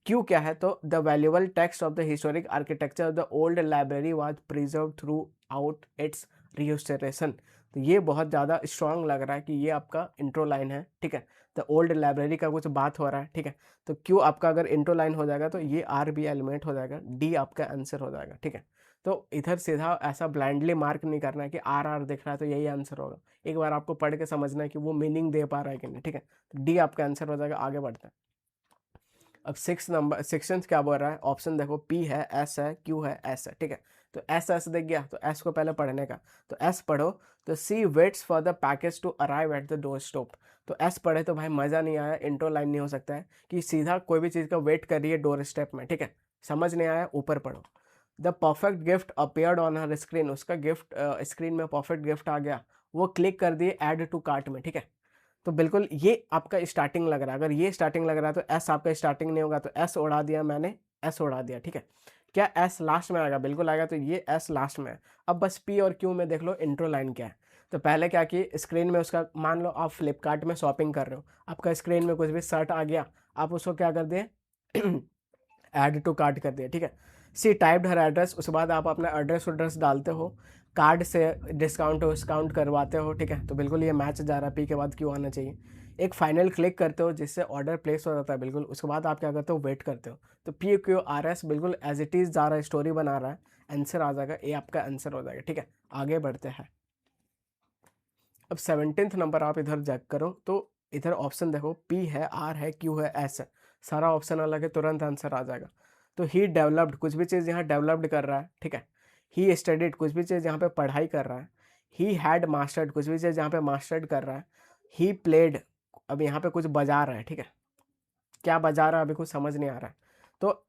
क्यू क्या है, तो the valuable text of the historic architecture of the old library was preserve through out it's restoration. तो ये बहुत ज़्यादा स्ट्रांग लग रहा है कि ये आपका इंट्रो लाइन है, ठीक है। द ओल्ड लाइब्रेरी का कुछ बात हो रहा है, ठीक है। तो क्यू आपका अगर इंट्रो लाइन हो जाएगा तो ये आर बी एलिमेंट हो जाएगा, डी आपका आंसर हो जाएगा, ठीक है। तो इधर सीधा ऐसा ब्लाइंडली मार्क नहीं करना है कि आर आर दिख रहा है तो यही आंसर होगा। एक बार आपको पढ़ के समझना है कि वो मीनिंग दे पा रहा है कि नहीं, ठीक है। तो डी आपका आंसर हो जाएगा। आगे बढ़ते हैं। अब 6 नंबर सेक्शन क्या बोल रहा है, ऑप्शन देखो, पी है, एस है, क्यू है, एस है, ठीक है। तो एस एस दिख गया तो एस को पहले पढ़ने का, तो एस पढ़ो। तो she waits for the package to arrive at the door stop. तो एस पढ़े तो भाई मज़ा नहीं आया, इंट्रो लाइन नहीं हो सकता है कि सीधा कोई भी चीज़ का वेट कर रही है डोर स्टेप में, ठीक है। समझ नहीं आया, ऊपर पढ़ो। The perfect gift appeared on her screen, उसका गिफ्ट स्क्रीन में परफेक्ट गिफ्ट आ गया, वो क्लिक कर दिए ऐड टू कार्ट में, ठीक है। तो बिल्कुल ये आपका स्टार्टिंग लग रहा है, अगर ये स्टार्टिंग लग रहा है तो एस आपका स्टार्टिंग नहीं होगा, तो एस उड़ा दिया मैंने, एस उड़ा दिया, ठीक है। क्या एस लास्ट में आएगा, बिल्कुल आएगा, तो ये एस लास्ट में है। अब बस पी और क्यू में देख लो इंट्रो लाइन क्या है। तो पहले क्या कि स्क्रीन में उसका, मान लो आप फ्लिपकार्ट में शॉपिंग कर रहे हो, आपका स्क्रीन में कुछ भी शर्ट आ गया, आप उसको क्या कर दिए ऐड टू कार्ट कर दिया, ठीक है। सी टाइप्ड हर एड्रेस, उसके बाद आप अपना एड्रेस डालते हो, कार्ड से डिस्काउंट करवाते हो, ठीक है। तो बिल्कुल ये मैच जा रहा है, पी के बाद क्यों आना चाहिए। एक फाइनल क्लिक करते हो जिससे ऑर्डर प्लेस हो जाता है, बिल्कुल उसके बाद आप क्या करते हो, वेट करते हो। तो पी क्यू आर एस बिल्कुल एज इट इज़ जा रहा है, स्टोरी बना रहा है, आंसर आ जाएगा, ए आपका आंसर हो जाएगा, ठीक है। आगे बढ़ते हैं। अब 17th नंबर आप इधर चेक करो, तो इधर ऑप्शन देखो, पी है, आर है, क्यू है, एस है, सारा ऑप्शन अलग है, तुरंत आंसर आ जाएगा। तो ही डेवलप्ड, कुछ भी चीज़ यहाँ डेवलप्ड कर रहा है, ठीक है। ही स्टडीड, कुछ भी चीज़ यहाँ पे पढ़ाई कर रहा है। ही हैड मास्टर्ड, कुछ भी चीज़ यहाँ पे मास्टर्ड कर रहा है। ही प्लेड, अब यहाँ पे कुछ बजा रहा है, ठीक है। क्या बजा रहा है अभी कुछ समझ नहीं आ रहा है। तो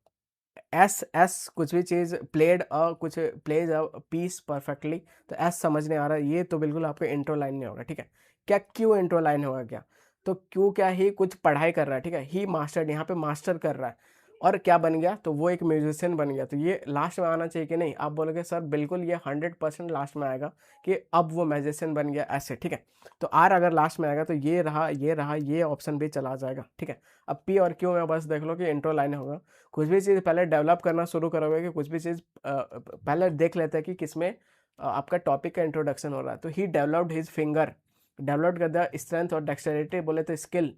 एस एस कुछ भी चीज़ प्लेड कुछ प्लेज अ पीस परफेक्टली, तो एस समझ नहीं आ रहा है, ये तो बिल्कुल आपके इंट्रो लाइन नहीं होगा, ठीक है। क्या क्यू इंट्रो लाइन होगा क्या, तो क्यू क्या, ही कुछ पढ़ाई कर रहा है, ठीक है। ही मास्टर, यहाँ पे मास्टर कर रहा है, और क्या बन गया, तो वो एक म्यूजिशियन बन गया। तो ये लास्ट में आना चाहिए कि नहीं, आप बोलोगे सर बिल्कुल ये 100% लास्ट में आएगा कि अब वो म्यूजिशियन बन गया, ऐसे, ठीक है। तो आर अगर लास्ट में आएगा तो ये रहा, ये रहा, ये ऑप्शन भी चला जाएगा, ठीक है। अब पी और क्यू में बस देख लो कि इंट्रो लाइन होगा। कुछ भी चीज़ पहले डेवलप करना शुरू करोगे कि कुछ भी चीज़ पहले देख लेते हैं कि किसमें आपका टॉपिक का इंट्रोडक्शन हो रहा है। तो he developed his finger, develop कर दिया स्ट्रेंथ और डेक्सटेरिटी, बोले तो स्किल,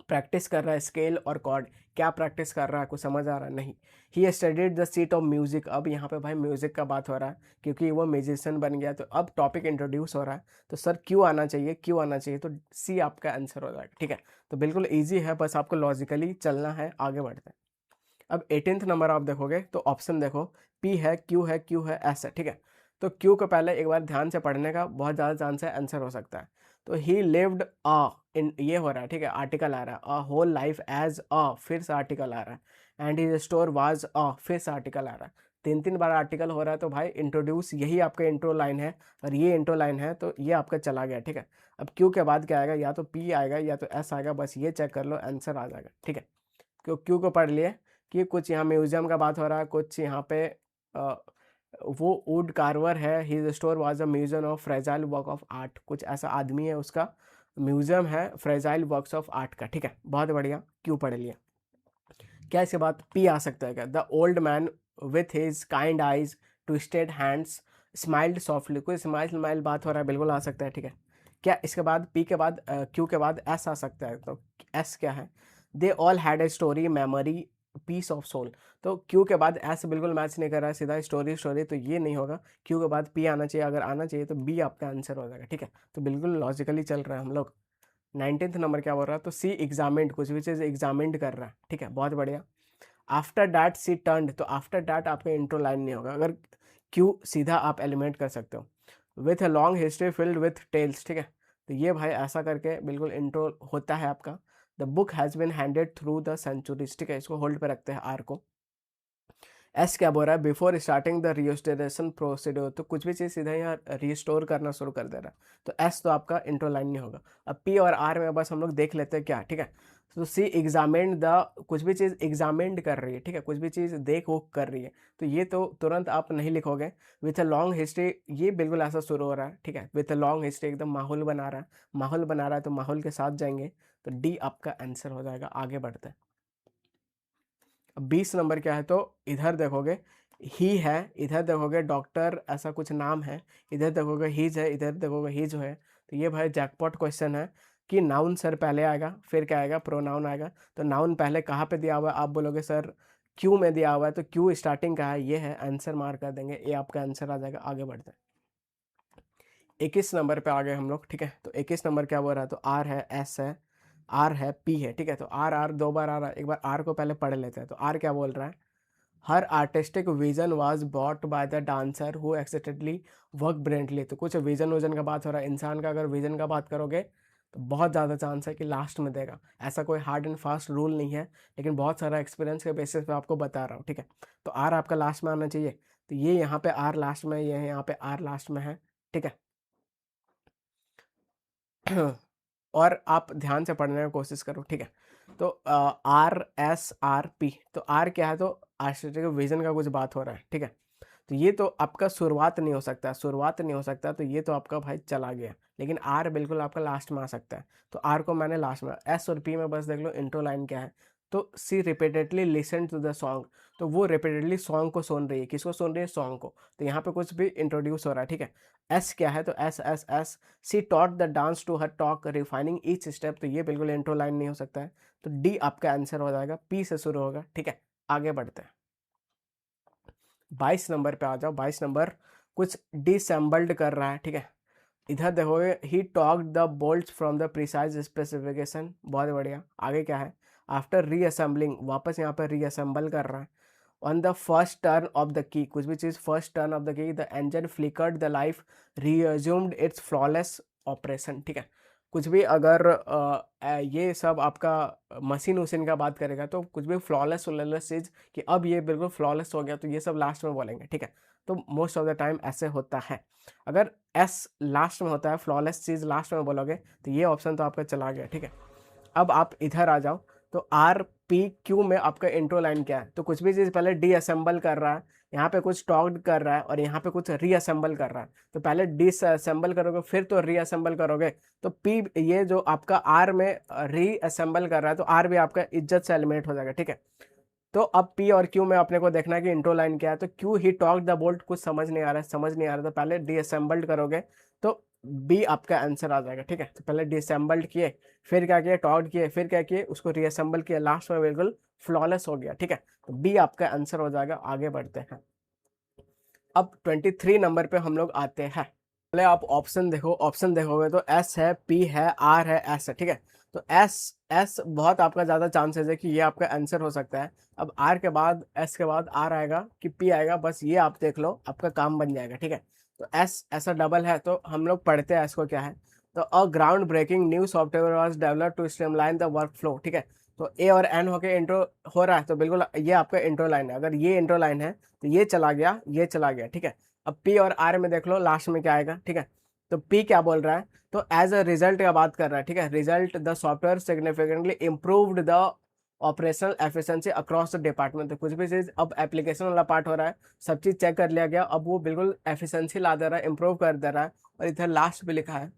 प्रैक्टिस कर रहा है स्केल और कॉर्ड, क्या प्रैक्टिस कर रहा है, कुछ समझ आ रहा है नहीं। He studied the seat of music, अब यहाँ पे भाई म्यूजिक का बात हो रहा है क्योंकि वो म्यूजिशियन बन गया, तो अब टॉपिक इंट्रोड्यूस हो रहा है, तो सर क्यों आना चाहिए, क्यों आना चाहिए, तो सी आपका आंसर हो जाएगा, ठीक है। तो बिल्कुल ईजी है, बस आपको लॉजिकली चलना है। आगे बढ़ते हैं। अब 18th नंबर आप देखोगे तो ऑप्शन देखो, पी है, क्यू है, क्यू है, एस है, ठीक है। तो क्यू को पहले एक बार ध्यान से पढ़ने का, बहुत ज़्यादा चांस है आंसर हो सकता है। तो ही लिव्ड अ, इन ये हो रहा है, ठीक है, आर्टिकल आ रहा है, a whole life as a, फिर से आर्टिकल आ रहा है, and his store was a, फिर से आर्टिकल आ रहा है। तीन तीन बार आर्टिकल हो रहा है, तो भाई इंट्रोड्यूस यही आपका इंट्रो लाइन है, और ये इंट्रो लाइन है तो ये आपका चला गया, ठीक है। अब क्यू के बाद क्या आएगा, या तो पी आएगा या तो एस आएगा, बस ये चेक कर लो, आंसर आ जाएगा, ठीक है। क्यू को पढ़ लिए कि कुछ यहाँ म्यूजियम का बात हो रहा है, कुछ यहाँ पे अ, वो वुड कार्वर है, his store was a museum of fragile work of art, कुछ ऐसा आदमी है, उसका म्यूजियम है फ्रेजाइल वर्क्स ऑफ आर्ट का, ठीक है। बहुत बढ़िया, क्यों पढ़ लिया। क्या इसके बाद पी आ सकता है क्या, the old man with his kind eyes twisted hands smiled softly, कोई स्माइल स्माइल बात हो रहा है, बिल्कुल आ सकता है, ठीक है। क्या इसके बाद पी के बाद क्यू के बाद एस आ सकता है, तो एस क्या है, they all had a story memory piece of soul, तो क्यू के बाद एस बिल्कुल मैच नहीं कर रहा है, सीधा स्टोरी स्टोरी, तो ये नहीं होगा। क्यू के बाद पी आना चाहिए, अगर आना चाहिए तो बी आपका आंसर हो जाएगा, ठीक है। तो बिल्कुल लॉजिकली चल रहा है हम लोग। 19th नंबर क्या बोल रहा है, तो सी एग्जामिंड, कुछ भी चीज़ एग्जामिंड कर रहा है, ठीक है, बहुत बढ़िया। आफ्टर डैट सी टर्न्ड, तो आफ्टर डैट आपका इंट्रो लाइन नहीं होगा, अगर क्यू सीधा आप एलिमेंट कर सकते हो। With a long history filled with tales, ठीक है। तो ये भाई ऐसा करके बिल्कुल इंट्रो होता है आपका। The book has been handed through the centuries, ठीक है, इसको होल्ड पे रखते हैं आर को। एस क्या बोल रहा है, before starting the restoration procedure, तो कुछ भी चीज़ सीधा यहाँ रिस्टोर करना शुरू कर दे रहा है, तो एस तो आपका इंट्रो लाइन नहीं होगा। अब पी और आर में बस हम लोग देख लेते हैं क्या, ठीक है। तो सी एग्जामिन्ड द, कुछ भी चीज़ एग्जामिन्ड कर रही है, ठीक है, कुछ भी चीज़ देख वो कर रही है, तो ये तो तुरंत आप नहीं लिखोगे। विथ अ लॉन्ग हिस्ट्री, ये बिल्कुल ऐसा शुरू हो रहा है, ठीक है, विथ अ लॉन्ग हिस्ट्री, एकदम माहौल बना रहा है, माहौल बना रहा है, तो माहौल के साथ जाएंगे, तो डी आपका आंसर हो जाएगा। आगे बढ़ते हैं। अब 20 नंबर क्या है, तो इधर देखोगे ही है, इधर देखोगे डॉक्टर ऐसा कुछ नाम है, इधर देखोगे हीज है, इधर देखोगे हीज है। तो ये भाई जैकपॉट क्वेश्चन है कि नाउन सर पहले आएगा फिर क्या आएगा, प्रोनाउन आएगा। तो नाउन पहले कहाँ पे दिया हुआ है, आप बोलोगे सर क्यू में दिया हुआ है, तो क्यू स्टार्टिंग का है, ये है आंसर, मार्क कर देंगे, ये आपका आंसर आ जाएगा। आगे बढ़ते हैं 21 नंबर पे आ गए हम लोग, ठीक है। तो 21 नंबर क्या बोल रहा है, तो आर है, एस है, आर है, पी है, ठीक है। तो आर आर दो बार आ रहा है, एक बार आर को पहले पढ़ लेते हैं। तो आर क्या बोल रहा है, her artistic vision was bought by the dancer who excitedly work brilliantly. तो कुछ विजन विजन का बात हो रहा है, इंसान का अगर विजन का बात करोगे तो बहुत ज़्यादा चांस है कि लास्ट में देगा। ऐसा कोई हार्ड एंड फास्ट रूल नहीं है, लेकिन बहुत सारा एक्सपीरियंस के बेसिस पे आपको बता रहा हूँ, ठीक है। तो आर आपका लास्ट में आना चाहिए, तो ये यहाँ पे आर लास्ट में, ये यहाँ पे आर लास्ट में है, ठीक है। और आप ध्यान से पढ़ने की कोशिश करो, ठीक है। तो आर एस आर पी, तो आर क्या है, तो आर्टिस्टिक विजन का कुछ बात हो रहा है, ठीक है। तो ये तो आपका शुरुआत नहीं हो सकता, शुरुआत नहीं हो सकता, तो ये तो आपका भाई चला गया। लेकिन आर बिल्कुल आपका लास्ट में आ सकता है, तो आर को मैंने लास्ट में। एस और पी में बस देख लो इंट्रो लाइन क्या है, तो she repeatedly listen to the song, तो वो रिपीटेडली सॉन्ग को सुन रही है, किसको सुन रही है, सॉन्ग को। तो यहाँ पे कुछ भी इंट्रोड्यूस हो रहा है, ठीक है। एस क्या है, तो S S S she taught the dance to her talk refining each step, तो ये बिल्कुल इंट्रो लाइन नहीं हो सकता है। तो डी आपका आंसर हो जाएगा, पी से शुरू होगा, ठीक है। आगे बढ़ते हैं 22 नंबर पे आ जाओ। 22 नंबर कुछ डिसेंबल्ड कर रहा है, ठीक है। इधर देखोगे he torqued the bolts from the precise specification, बहुत बढ़िया। आगे क्या है, आफ्टर रीअसेंबलिंग, वापस यहाँ पर रीअसेंबल कर रहा है। On the first turn off the key, कुछ भी चीज़ first turn off the key the engine flickered the life resumed its flawless operation, ठीक है। कुछ भी अगर ये सब आपका मशीन उशीन का बात करेगा तो कुछ भी फ्लॉलेस फ्लॉलेस चीज़ कि अब ये बिल्कुल फ्लॉलेस हो गया, तो ये सब लास्ट में बोलेंगे, ठीक है। तो मोस्ट ऑफ द टाइम ऐसे होता है। अगर एस लास्ट में होता है, फ्लॉलेस चीज़ लास्ट में बोलोगे, तो ये ऑप्शन तो आपका चला गया, ठीक है। अब आप इधर आ जाओ, तो आर पी क्यू में आपका इंट्रो लाइन क्या है, तो कुछ भी चीज़ पहले डीअसेंबल कर रहा है, यहाँ पे कुछ टॉक्ड कर रहा है और यहाँ पे कुछ रीअसेंबल कर रहा है। तो पहले डिसअसेंबल करोगे फिर तो रीअसेंबल करोगे, तो पी ये जो आपका आर में रीअसेंबल कर रहा है, तो आर भी आपका इज्जत से एलिमिनेट हो जाएगा, ठीक है। तो अब पी और क्यू में अपने को देखना है कि इंट्रो लाइन क्या है। तो Q he talk the bolt, कुछ समझ नहीं आ रहा है, समझ नहीं आ रहा, तो पहले डिसेंबल्ड करोगे, तो बी आपका आंसर आ जाएगा, ठीक है। तो पहले डिसेंबल्ड किए, फिर क्या किए, टॉक्ड किए, फिर क्या किए, उसको रीअसेंबल किया, लास्ट में बिल्कुल फ्लॉलेस हो गया, ठीक है। तो बी आपका आंसर हो जाएगा। आगे बढ़ते हैं, अब 23 नंबर पे हम लोग आते हैं। पहले आप ऑप्शन देखो, ऑप्शन देखोगे तो एस है, पी है, आर है, एस है, ठीक है। तो एस एस बहुत आपका ज़्यादा चांसेस है कि ये आपका आंसर हो सकता है। अब आर के बाद, एस के बाद आर आएगा कि पी आएगा, बस ये आप देख लो, आपका काम बन जाएगा, ठीक है। तो एस ऐसा डबल है, तो हम लोग पढ़ते हैं एस को क्या है। तो a ground breaking new software was develop to streamline the work flow, ठीक है। तो ए और एन होके इंट्रो हो रहा है, तो बिल्कुल ये आपका इंट्रो लाइन है। अगर ये इंट्रो लाइन है तो ये चला गया, ये चला गया, ठीक है। अब पी और आर में देख लो लास्ट में क्या आएगा, ठीक है। तो पी क्या बोल रहा है, तो एज अ रिजल्ट का बात कर रहा है, ठीक है। Result the software significantly improved the operational efficiency across the department. तो कुछ भी चीज़ अब एप्लीकेशन वाला पार्ट हो रहा है, सब चीज़ चेक कर लिया गया, अब वो बिल्कुल एफिशिएंसी ला दे रहा है, इंप्रूव कर दे रहा है। और इधर लास्ट पे लिखा है,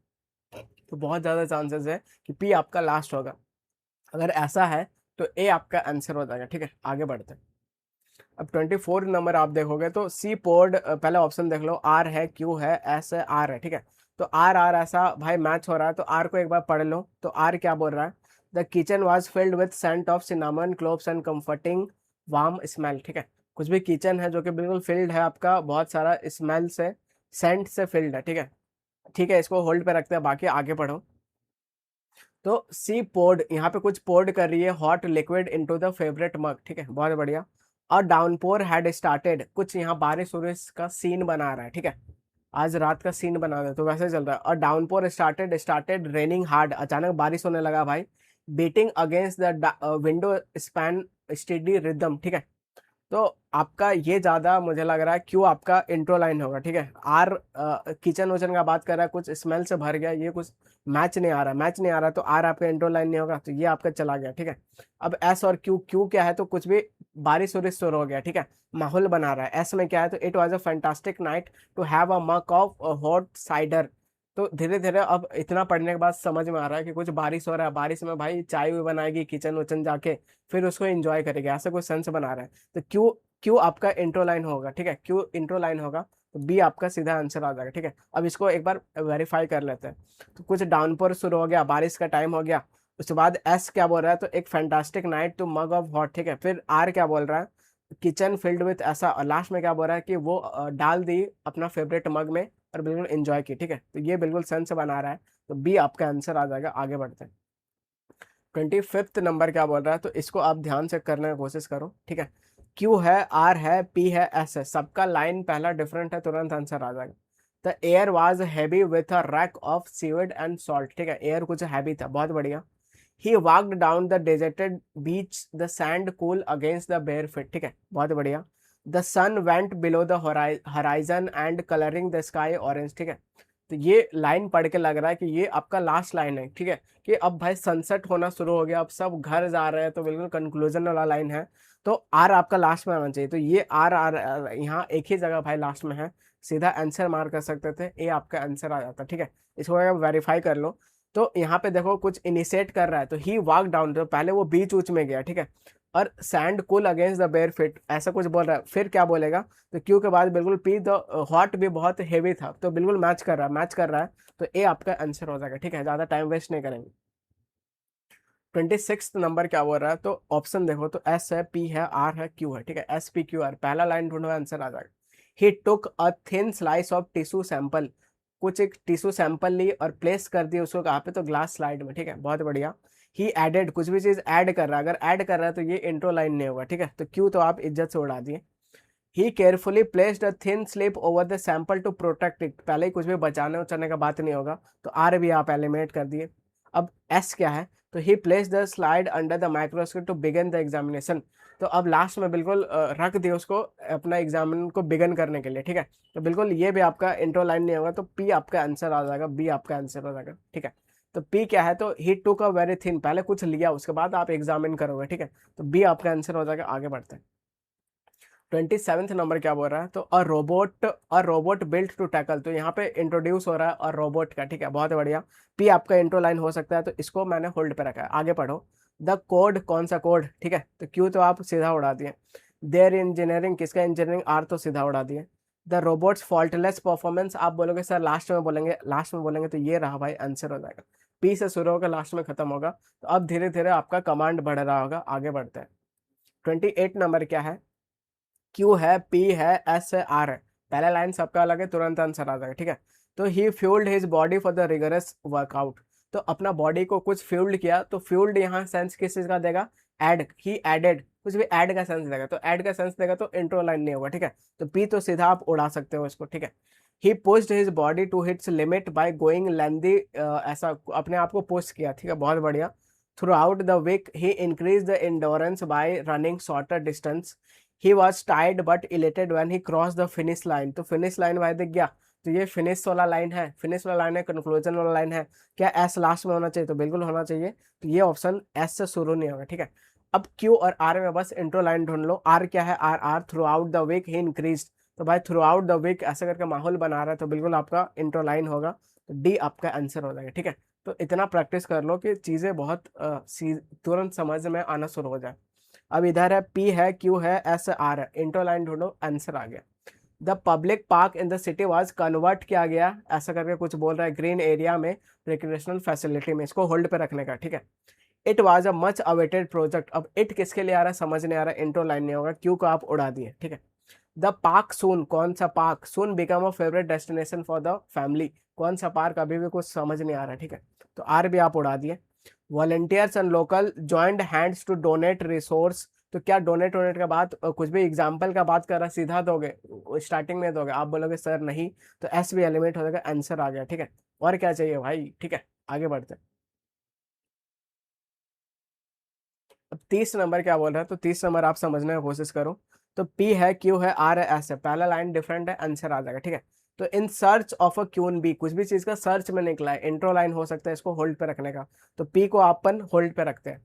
तो बहुत ज़्यादा चांसेस है कि पी आपका लास्ट होगा। अगर ऐसा है तो ए आपका आंसर हो जाएगा, ठीक है। आगे बढ़ते हैं, अब 24 नंबर आप देखोगे तो सी पोर्ड, पहले ऑप्शन देख लो, आर है, क्यू है, एस है, आर है, ठीक है। तो आर आर ऐसा भाई मैच हो रहा है, तो आर को एक बार पढ़ लो। तो आर क्या बोल रहा है, the kitchen was filled with scent of cinnamon cloves and comforting warm smell, ठीक है। कुछ भी किचन है जो कि बिल्कुल फिल्ड है आपका बहुत सारा स्मेल से, सेंट से फिल्ड है, ठीक है। ठीक है, इसको होल्ड पे रखते हैं, बाकी आगे पढ़ो। तो सी पोर्ड, यहाँ पे कुछ पोर्ड कर रही है hot liquid into the favourite mug, ठीक है, बहुत बढ़िया। और डाउनपोर हैड स्टार्टेड, कुछ यहाँ बारिश उरिश का सीन बना रहा है, ठीक है। आज रात का सीन बना रहा है, तो वैसे चल रहा है। और downpour started started raining hard, अचानक बारिश होने लगा भाई। Beating against the window span steady rhythm, ठीक है। तो आपका ये ज़्यादा मुझे लग रहा है क्यों आपका इंट्रो लाइन होगा, ठीक है। आर किचन वचन का बात कर रहा है, कुछ स्मेल से भर गया, ये कुछ मैच नहीं आ रहा, मैच नहीं आ रहा, तो आर आपका इंट्रो लाइन नहीं होगा, तो ये आपका चला गया, ठीक है। अब एस और क्यू, क्यू क्या है, तो कुछ भी बारिश वारिश शुरू हो गया, ठीक है, माहौल बना रहा है। एस में क्या है, तो it was a fantastic night to have a mug of hot cider, तो धीरे धीरे अब इतना पढ़ने के बाद समझ में आ रहा है कि कुछ बारिश हो रहा है, बारिश में भाई चाय भी बनाएगी किचन वचन जाके, फिर उसको एंजॉय करेगी, ऐसा कुछ सेंस बना रहा है। तो क्यों, क्यों आपका इंट्रो लाइन होगा, ठीक है, क्यों इंट्रो लाइन होगा, तो बी आपका सीधा आंसर आ जाएगा। ठीक है, अब इसको एक बार वेरीफाई कर लेते हैं। तो कुछ डाउनपोर शुरू हो गया, बारिश का टाइम हो गया, उसके बाद एस क्या बोल रहा है, तो एक fantastic night to mug of hot. ठीक है, फिर आर क्या बोल रहा है, किचन फिल्ड विथ ऐसा, और लास्ट में क्या बोल रहा है कि वो डाल दी अपना फेवरेट मग में और बिल्कुल एंजॉय की। ठीक है, तो ये बिल्कुल सेंस बना रहा है, तो बी आपका आंसर आ जाएगा। आगे बढ़ते हैं। 25th नंबर क्या बोल रहा है, तो इसको आप ध्यान से करने की कोशिश करो। ठीक है, क्यू है, आर है, पी है, एस है, सबका लाइन पहला डिफरेंट है, तुरंत आंसर आ जाएगा। The air was heavy with a reek of seaweed and salt. ठीक है, एयर कुछ हैवी था, बहुत बढ़िया। He walked down the deserted beach, the sand cool against the bare feet. ठीक है, बहुत बढ़िया। The sun went below the horizon and colouring the sky orange. ठीक है, तो ये लाइन पढ़ के लग रहा है कि ये आपका लास्ट लाइन है। ठीक है, कि अब भाई सनसेट होना शुरू हो गया, अब सब घर जा रहे हैं, तो बिल्कुल कंक्लूजन वाला लाइन है। तो आर आपका लास्ट में आना चाहिए, तो ये आर आर यहाँ एक ही जगह भाई लास्ट में है, सीधा आंसर मार कर सकते थे, ए आपका आंसर आ जाता। ठीक है, इसको अगर वेरीफाई कर लो, तो यहाँ पे देखो कुछ इनिशिएट कर रहा है, तो ही वॉक डाउन, तो पहले वो बीच ऊच में गया। ठीक है, और sand cool against the bare feet, ऐसा कुछ बोल रहा है, फिर क्या बोलेगा, तो क्यू के बाद बिल्कुल पी, द हॉट भी बहुत हेवी था, तो बिल्कुल मैच कर रहा है, मैच कर रहा है, तो ए आपका आंसर हो जाएगा। ठीक है, ज्यादा टाइम वेस्ट नहीं करेंगे। 26th नंबर क्या बोल रहा है, तो ऑप्शन देखो, तो एस है, पी है, आर है, क्यू है। ठीक है, एस पी क्यू आर, पहला लाइन ढूंढो, आंसर आ जाएगा। He took a thin slice of tissue sample, कुछ एक टिश्यू सैंपल ली और प्लेस कर दिया उसको कहाँ पे, तो ग्लास स्लाइड में। ठीक है, बहुत बढ़िया। ही एडेड, कुछ भी चीज ऐड कर रहा है, अगर ऐड कर रहा है तो ये इंट्रो लाइन नहीं होगा। ठीक है, तो क्यू तो आप इज्जत से उड़ा दिए। He carefully placed a thin slip over the sample to protect it, पहले ही कुछ भी बचाने उचाने का बात नहीं होगा, तो आर भी आप एलिमिनेट कर दिए। अब एस क्या है, तो he place the slide under the microscope to begin the examination, तो अब लास्ट में बिल्कुल रख दिया उसको अपना एग्जामिन को बिगन करने के लिए। ठीक है, तो बिल्कुल ये भी आपका इंट्रो लाइन नहीं होगा, तो पी आपका आंसर आ जाएगा, बी आपका आंसर हो जाएगा। ठीक है, तो पी क्या है, तो he took a very thin, पहले कुछ लिया उसके बाद आप एग्जामिन करोगे। ठीक है, तो बी आपका आंसर हो जाएगा। आगे बढ़ते हैं। 27th नंबर क्या बोल रहा है, तो a robot built to tackle, तो यहाँ पे इंट्रोड्यूस हो रहा है और रोबोट का। ठीक है, बहुत बढ़िया। पी आपका इंट्रो लाइन हो सकता है, तो इसको मैंने होल्ड पे रखा है। आगे पढ़ो। द कोड, कौन सा कोड। ठीक है, तो क्यू तो आप सीधा उड़ा दिए। देयर इंजीनियरिंग, किसका इंजीनियरिंग, आर तो सीधा उड़ा दिए। द रोबोट्स फॉल्टलेस परफॉर्मेंस, आप बोलोगे सर लास्ट में बोलेंगे, लास्ट में बोलेंगे, तो ये रहा भाई आंसर हो जाएगा। पी से शुरू होकर लास्ट में खत्म होगा, तो अब धीरे धीरे आपका कमांड बढ़ रहा होगा। आगे बढ़ते हैं। 28 नंबर क्या है, क्यू है, पी है, एस है, आर है, पहला लाइन सबका अलग है, तुरंत आंसर आ जाएगा। ठीक है, तो he fuelled his body for the rigorous workout, तो अपना बॉडी को कुछ फ्यूल्ड किया, तो फ्यूल्ड यहाँ सेंस किस चीज का देगा, एड, ही एडेड, कुछ भी ऐड का सेंस देगा, तो ऐड का सेंस देगा तो इंट्रो लाइन नहीं होगा। ठीक है, तो पी तो सीधा आप उड़ा सकते हो इसको। ठीक है, he pushed his body to hits limit by going lengthy, ऐसा अपने आप को पुश किया। ठीक है, बहुत बढ़िया। Throughout the week he increase the endurance by running shorter distance, he was tired but elated when he cross the finish line, तो फिनिश लाइन भाई दिख गया, तो ये फिनिश वाला लाइन है, फिनिश वाला लाइन है, कंक्लूजन वाला लाइन है। क्या एस लास्ट में होना चाहिए, तो बिल्कुल होना चाहिए, तो ये ऑप्शन एस से शुरू नहीं होगा। ठीक है, अब क्यू और आर में बस इंट्रो लाइन ढूंढ लो। आर क्या है, R R throughout the week he increase, तो भाई थ्रू आउट द वीक ऐसा करके माहौल बना रहा है, तो बिल्कुल आपका इंट्रो लाइन होगा, तो डी आपका आंसर हो जाएगा। ठीक है, तो इतना प्रैक्टिस कर लो कि चीजें बहुत तुरंत समझ में आना शुरू हो जाए। अब इधर है, पी है, क्यू है, एस आर है, इंट्रो लाइन ढूंढो, आंसर आ गया। The public park in the city was convert किया गया, ऐसा करके कुछ बोल रहा है, ग्रीन एरिया में, रिक्रिएशनल फैसिलिटी में, इसको होल्ड पे रखने का। ठीक है, it was a much awaited project, अब इट किसके लिए आ रहा है समझ नहीं आ रहा, इंट्रो लाइन नहीं होगा, क्यू को आप उड़ा दिए। ठीक है, द पार्क सून, कौन सा park, soon become a favourite destination for the family, कौन सा पार्क, अभी भी कुछ समझ नहीं आ रहा है। ठीक है, तो आर भी आप उड़ा दिए। Volunteers and local joint hands to donate resource, तो क्या डोनेट वोनेट का बात, कुछ भी एग्जाम्पल का बात कर रहा, सीधा दोगे, स्टार्टिंग में दोगे, आप बोलोगे सर नहीं, तो एस भी एलिमेंट हो जाएगा, आंसर आ गया। ठीक है, और क्या चाहिए भाई। ठीक है, आगे बढ़ते हैं। अब 30 नंबर क्या बोल रहा है, तो 30 नंबर आप समझने की कोशिश करो। तो पी है, क्यू है, आर है, एस है, पहला लाइन डिफरेंट है, आंसर आ जाएगा। ठीक है, तो in search of a queen bee, कुछ भी चीज का सर्च में निकला है, इंट्रो लाइन हो सकता है, इसको होल्ड पे रखने का, तो पी को अपन होल्ड पे रखते हैं।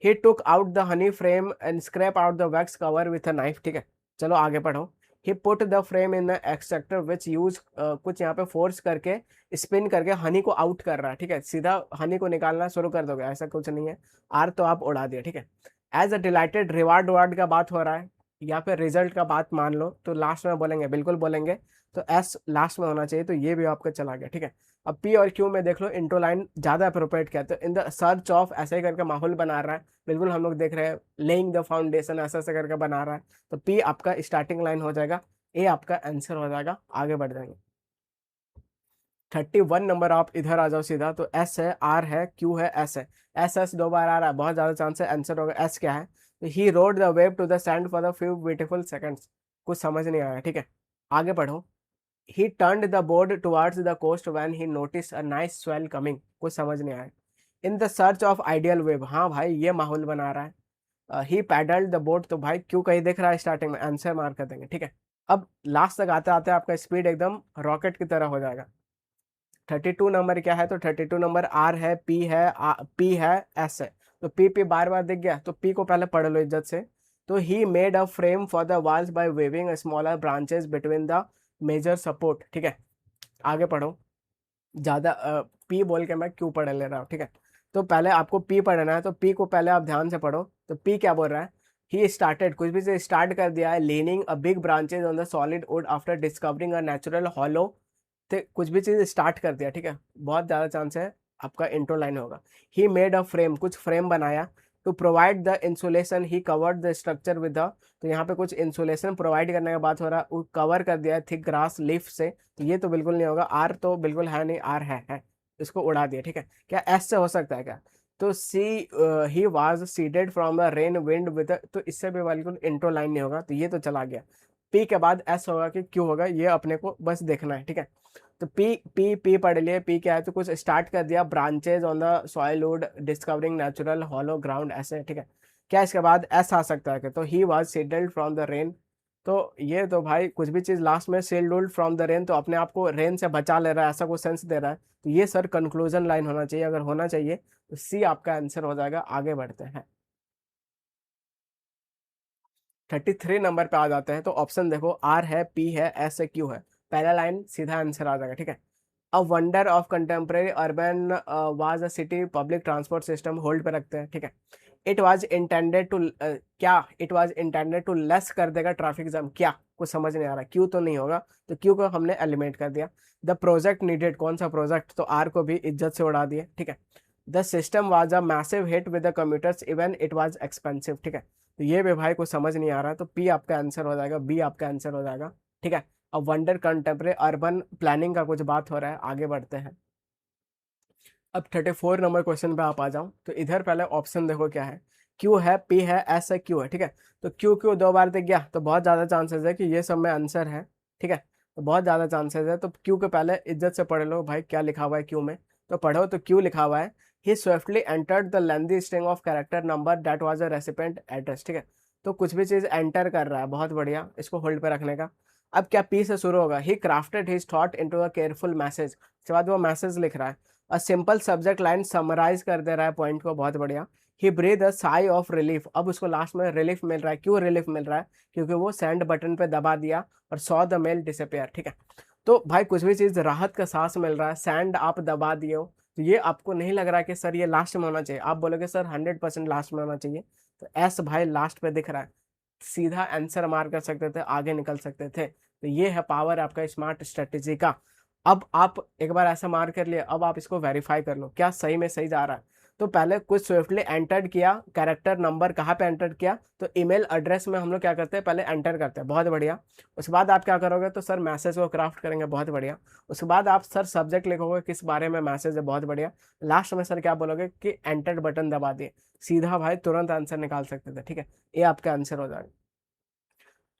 He took out the honey frame and scrape out the wax cover with a knife. ठीक है, चलो आगे पढ़ो। He put the frame in the extractor which use, कुछ यहाँ पे फोर्स करके स्पिन करके हनी को आउट कर रहा है, ठीक है, सीधा हनी को निकालना शुरू कर दोगे, ऐसा कुछ नहीं है। आर तो आप उड़ा दिए, ठीक है। As a delighted, reward ward का बात हो रहा है या फिर रिजल्ट का बात मान लो तो लास्ट में बोलेंगे, बिल्कुल बोलेंगे, तो एस लास्ट में होना चाहिए, तो ये भी आपका चला गया, ठीक है। अब पी और क्यू में देख लो, इंट्रो लाइन ज्यादा अप्रोप्रिएट क्या है, तो इन द सर्च ऑफ ऐसे ही करके माहौल बना रहा है, बिल्कुल हम लोग देख रहे हैं, लेइंग द फाउंडेशन ऐसा ऐसा करके बना रहा है, तो पी आपका स्टार्टिंग लाइन हो जाएगा, ए आपका आंसर हो जाएगा। आगे बढ़ जाएंगे। 31 नंबर आप इधर आ जाओ सीधा, तो एस है, आर है, क्यू है, एस है। एस एस दो बार आ रहा है, बहुत ज्यादा चांस है आंसर होगा। एस क्या है, तो he rode the wave to the sand for the few beautiful seconds, कुछ समझ नहीं आया, ठीक है। आगे बढ़ो। He turned the board towards the coast when he notice a nice swell coming, कुछ समझ नहीं आया। In the search of ideal wave, हाँ भाई ये माहौल बना रहा है। ही पैडल्ड द बोट, तो भाई क्यों कहीं दिख रहा है स्टार्टिंग में, आंसर मार कर देंगे, ठीक है। अब लास्ट तक आते आते आपका स्पीड एकदम रॉकेट की तरह हो जाएगा। 32 नंबर क्या है, तो 32 नंबर आर है, पी है, पी है, एस है। तो पी बार बार दिख गया, तो पी को पहले पढ़ लो इज्जत से। तो he made a frame for the walls by weaving smaller branches between the major support, ठीक है। आगे पढ़ो। ज्यादा पी बोल के मैं क्यों पढ़ ले रहा हूँ, ठीक है। तो पहले आपको पी पढ़ना है, तो पी को पहले आप ध्यान से पढ़ो। तो पी क्या बोल रहा है, ही स्टार्टेड, कुछ भी से स्टार्ट कर दिया है, leaning a big branches on the solid wood after discovering a natural hollow, तो कुछ भी चीज स्टार्ट कर दिया, ठीक है, बहुत ज्यादा चांस है आपका इंट्रो लाइन होगा। ही मेड अ फ्रेम, कुछ फ्रेम बनाया। To provide the insulation he covered the structure with the, तो यहाँ पे कुछ इंसुलेशन प्रोवाइड करने का बात हो रहा है, कवर कर दिया है थिक ग्रास लीफ से, तो ये तो बिल्कुल नहीं होगा। आर तो बिल्कुल है नहीं, आर है, इसको उड़ा दिया, ठीक है। क्या एस से हो सकता है क्या, तो C, he was seeded from the rain wind with, तो इससे भी बिल्कुल इंट्रो लाइन नहीं होगा, तो ये तो चला गया। पी के बाद एस होगा कि क्यू होगा, ये अपने को बस देखना है, ठीक है। तो पी पी पी पढ़ लिए, पी क्या है, तो कुछ स्टार्ट कर दिया, branches on the soil would discovering natural hollow ground, ऐसे, ठीक है। क्या इसके बाद एस आ सकता है, कि तो he was shielded from the rain, तो ये तो भाई कुछ भी चीज लास्ट में शील्डेड फ्रॉम द रेन, तो अपने आप को रेन से बचा ले रहा है, ऐसा कुछ सेंस दे रहा है, तो ये सर कंक्लूजन लाइन होना चाहिए, अगर होना चाहिए तो सी आपका आंसर हो जाएगा। आगे बढ़ते हैं। 33 नंबर पे आ जाते हैं, तो ऑप्शन देखो, आर है, पी है, एस है, क्यू है। पहला लाइन सीधा आंसर आ जाएगा, ठीक है। A wonder of contemporary urban was a city public transport system, hold पे रखते हैं, ठीक है। इट वाज इंटेंडेड टू, क्या, it was intended to less कर देगा ट्रैफिक जाम, क्या, कुछ समझ नहीं आ रहा, क्यू तो नहीं होगा, तो क्यू को हमने एलिमिनेट कर दिया। द प्रोजेक्ट नीडेड, कौन सा प्रोजेक्ट, तो आर को भी इज्जत से उड़ा दिए, ठीक है। The system was a massive hit with the commuters even it was expensive, ठीक है। तो ये भी भाई कुछ समझ नहीं आ रहा, तो पी आपका आंसर हो जाएगा, बी आपका आंसर हो जाएगा, ठीक है। अब वंडर कंटेम्प्रेरी अर्बन प्लानिंग का कुछ बात हो रहा है, आगे बढ़ते हैं। अब 34 नंबर क्वेश्चन पे आप आ जाओ, तो इधर पहले ऑप्शन देखो क्या है, क्यू है, पी है, एस है, क्यू है, ठीक है। तो क्यू क्यू दो बार दिख गया, तो बहुत ज्यादा चांसेस है कि ये सब में आंसर है, ठीक है। तो बहुत ज्यादा चांसेस है, तो क्यू के पहले इज्जत से पढ़ लो भाई, क्या लिखा हुआ है क्यू में, तो पढ़ो। तो क्यू लिखा हुआ है, he swiftly entered the lengthy string of character number that was a recipient address, ठीक है। तो कुछ भी चीज एंटर कर रहा है, बहुत बढ़िया, इसको होल्ड पे रखने का। अब क्या पी से शुरू होगा, he crafted his thought into a careful message, उसके बाद वो मैसेज लिख रहा है। A simple subject line summarise कर दे रहा है पॉइंट को, बहुत बढ़िया। He breathe a sigh of relief, अब उसको लास्ट में रिलीफ मिल रहा है, क्यों रिलीफ मिल रहा है, क्योंकि वो सेंड बटन पे दबा दिया और सॉ द मेल डिसअपियर, ठीक है। तो भाई कुछ भी चीज राहत का सांस मिल रहा है, सेंड आप दबा दिए हो, तो ये आपको नहीं लग रहा कि सर ये लास्ट में होना चाहिए, आप बोलोगे सर 100% लास्ट में होना चाहिए, तो एस भाई लास्ट पे दिख रहा है, सीधा आंसर मार कर सकते थे, आगे निकल सकते थे, तो ये है पावर आपका स्मार्ट स्ट्रेटेजी का। अब आप एक बार ऐसा मार कर लिए, अब आप इसको वेरीफाई कर लो क्या सही में सही जा रहा है। तो पहले कुछ स्विफ्टली एंटर्ड किया, कैरेक्टर नंबर कहाँ पे एंटर किया, तो ईमेल एड्रेस में हम लोग क्या करते हैं, पहले एंटर करते हैं, बहुत बढ़िया। उसके बाद आप क्या करोगे, तो सर मैसेज को क्राफ्ट करेंगे, बहुत बढ़िया। उसके बाद आप सर सब्जेक्ट लिखोगे, किस बारे में मैसेज है, बहुत बढ़िया। लास्ट में सर क्या बोलोगे कि एंटर बटन दबा दिए, सीधा भाई तुरंत आंसर निकाल सकते थे, ठीक है। ये आपका आंसर हो जाएगा।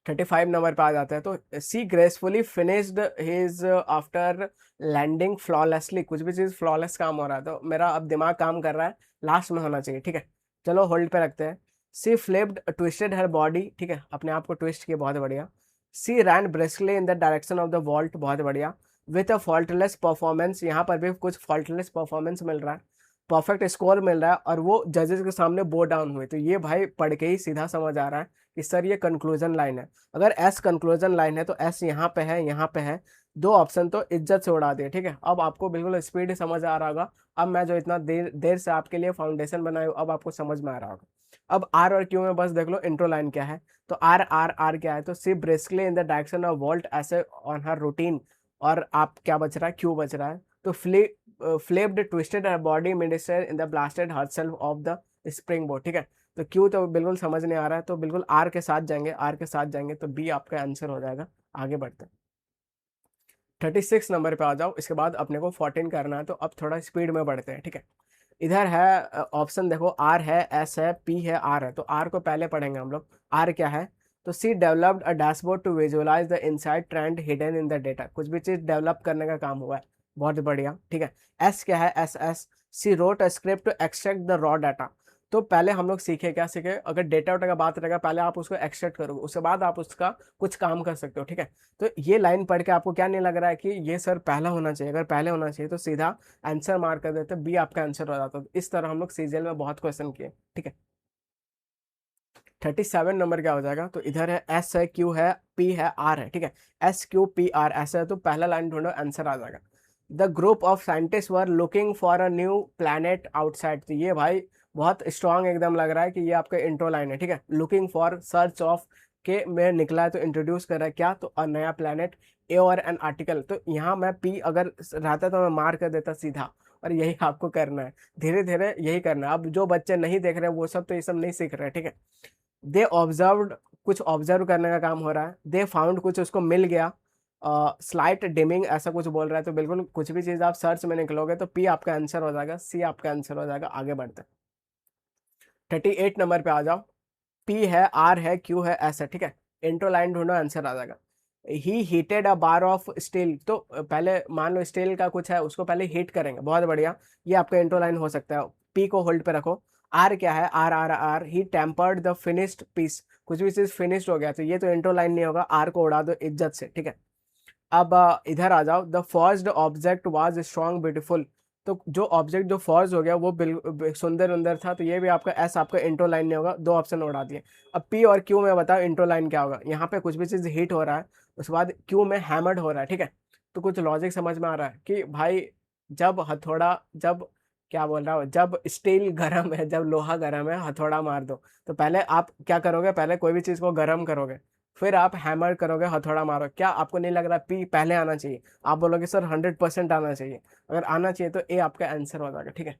35 नंबर पे आ जाते हैं, तो she gracefully finished his after landing flawlessly, कुछ भी चीज फ्लॉलेस काम हो रहा है, तो मेरा अब दिमाग काम कर रहा है, लास्ट में होना चाहिए, ठीक है। चलो होल्ड पे रखते हैं। She flipped twisted her body, ठीक है, अपने आप को ट्विस्ट किया, बहुत बढ़िया। She ran briskly in the direction of the vault, बहुत बढ़िया। विथ अ फॉल्टलेस परफॉर्मेंस, यहाँ पर भी कुछ फॉल्टलेस परफॉर्मेंस मिल रहा है। परफेक्ट स्कोर मिल रहा है और वो जजेस के सामने बो डाउन हुए। तो ये भाई पढ़ के ही सीधा समझ आ रहा है कि सर ये कंक्लूजन लाइन है। अगर एस कंक्लूजन लाइन है तो एस यहाँ पे है, यहाँ पे है, दो ऑप्शन तो इज्जत से उड़ा दिए। ठीक है, अब आपको बिल्कुल स्पीड समझ आ रहा होगा। अब मैं जो इतना देर देर से आपके लिए फाउंडेशन बनाया हूं, अब आपको समझ में आ रहा होगा। अब आर और क्यू में बस देख लो इंट्रो लाइन क्या है। तो आर आर आर क्या है, तो she briskly in the direction of vault ऐसे ऑन हर रूटीन। और आप क्या बच रहा है, क्यू बच रहा है। तो flipped twisted her body minister in the blasted herself of the spring board. ठीक है, तो क्यू तो बिल्कुल समझ नहीं आ रहा है, तो बिल्कुल आर के साथ जाएंगे, आर के साथ जाएंगे, तो बी आपका आंसर हो जाएगा। आगे बढ़ते हैं, 36 नंबर पे आ जाओ। इसके बाद अपने को 14 करना है, तो अब थोड़ा स्पीड में बढ़ते हैं। ठीक है, इधर है ऑप्शन देखो, आर है, एस है, पी है, आर है। तो आर को पहले पढ़ेंगे हम लोग। आर क्या है, तो she developed a dashboard to visualise the inside trend hidden in the data. कुछ भी चीज डेवलप करने का काम हुआ है, बहुत बढ़िया। ठीक है, एस क्या है, S S she wrote a script to extract the raw data. तो पहले हम लोग सीखे, क्या सीखे, अगर डेटा वेटा का बात रहेगा पहले आप उसको एक्सट्रैक्ट करोगे, उसके बाद आप उसका कुछ काम कर सकते हो। ठीक है, तो ये लाइन पढ़ के आपको क्या नहीं लग रहा है कि ये सर पहला होना चाहिए? अगर पहले होना चाहिए तो सीधा आंसर मार्क कर देते, बी आपका आंसर हो जाता। तो इस तरह हम लोग सीजीएल में बहुत क्वेश्चन किए। ठीक है, 37 नंबर क्या हो जाएगा, तो इधर है एस है, क्यू है, पी है, आर है। ठीक है, एस क्यू पी आर ऐसा है, तो पहला लाइन ढूंढो, आंसर आ जाएगा। The group of scientist were looking for a new planet outside. तो ये भाई बहुत स्ट्रांग एकदम लग रहा है कि ये आपका इंट्रो लाइन है। ठीक है, लुकिंग फॉर सर्च ऑफ के में निकला है, तो इंट्रोड्यूस कर रहा है क्या, तो अ नया प्लैनेट, ए और एन आर्टिकल। तो यहाँ मैं पी अगर रहता तो मैं मार कर देता सीधा, और यही आपको करना है, धीरे धीरे यही करना है। अब जो बच्चे नहीं देख रहे वो सब तो ये सब नहीं सीख रहे। ठीक है, दे ऑब्जर्व्ड, कुछ ऑब्जर्व करने का काम हो रहा है। दे फाउंड, कुछ उसको मिल गया। स्लाइट डिमिंग ऐसा कुछ बोल रहा है, तो बिल्कुल कुछ भी चीज आप सर्च में निकलोगे तो पी आपका आंसर हो जाएगा, सी आपका आंसर हो जाएगा। आगे बढ़ते हैं, 38 नंबर पे आ जाओ। पी है, आर है, क्यू है, एस है। ठीक है, इंट्रो लाइन ढूंढो, आंसर आ जाएगा। He heated a bar of steel. तो पहले मान लो स्टील का कुछ है, उसको पहले हीट करेंगे, बहुत बढ़िया, ये आपका इंट्रो लाइन हो सकता है। पी को होल्ड पे रखो। आर क्या है, R R R, he tempered the finished piece. कुछ भी चीज फिनिश्ड हो गया तो ये तो इंट्रो लाइन नहीं होगा, आर को उड़ा दो इज्जत से। ठीक है, अब इधर आ जाओ। The first object was strong beautiful. तो जो ऑब्जेक्ट जो फॉर्ज हो गया वो सुंदर उंदर था, तो ये भी आपका एस आपका इंट्रो लाइन नहीं होगा, दो ऑप्शन उड़ा दिए। अब पी और क्यू में बताओ इंट्रो लाइन क्या होगा। यहाँ पे कुछ भी चीज हीट हो रहा है, उसके बाद क्यू में हैमर्ड हो रहा है। ठीक है, तो कुछ लॉजिक समझ में आ रहा है कि भाई जब हथौड़ा, जब क्या बोल रहा हूँ, जब स्टील गर्म है, जब लोहा गर्म है, हथौड़ा मार दो। तो पहले आप क्या करोगे, पहले कोई भी चीज को गर्म करोगे, फिर आप हैमर करोगे, हथौड़ा मारो। क्या आपको नहीं लग रहा पी पहले आना चाहिए? आप बोलोगे सर 100% आना चाहिए। अगर आना चाहिए तो ए आपका आंसर हो जाएगा। ठीक है,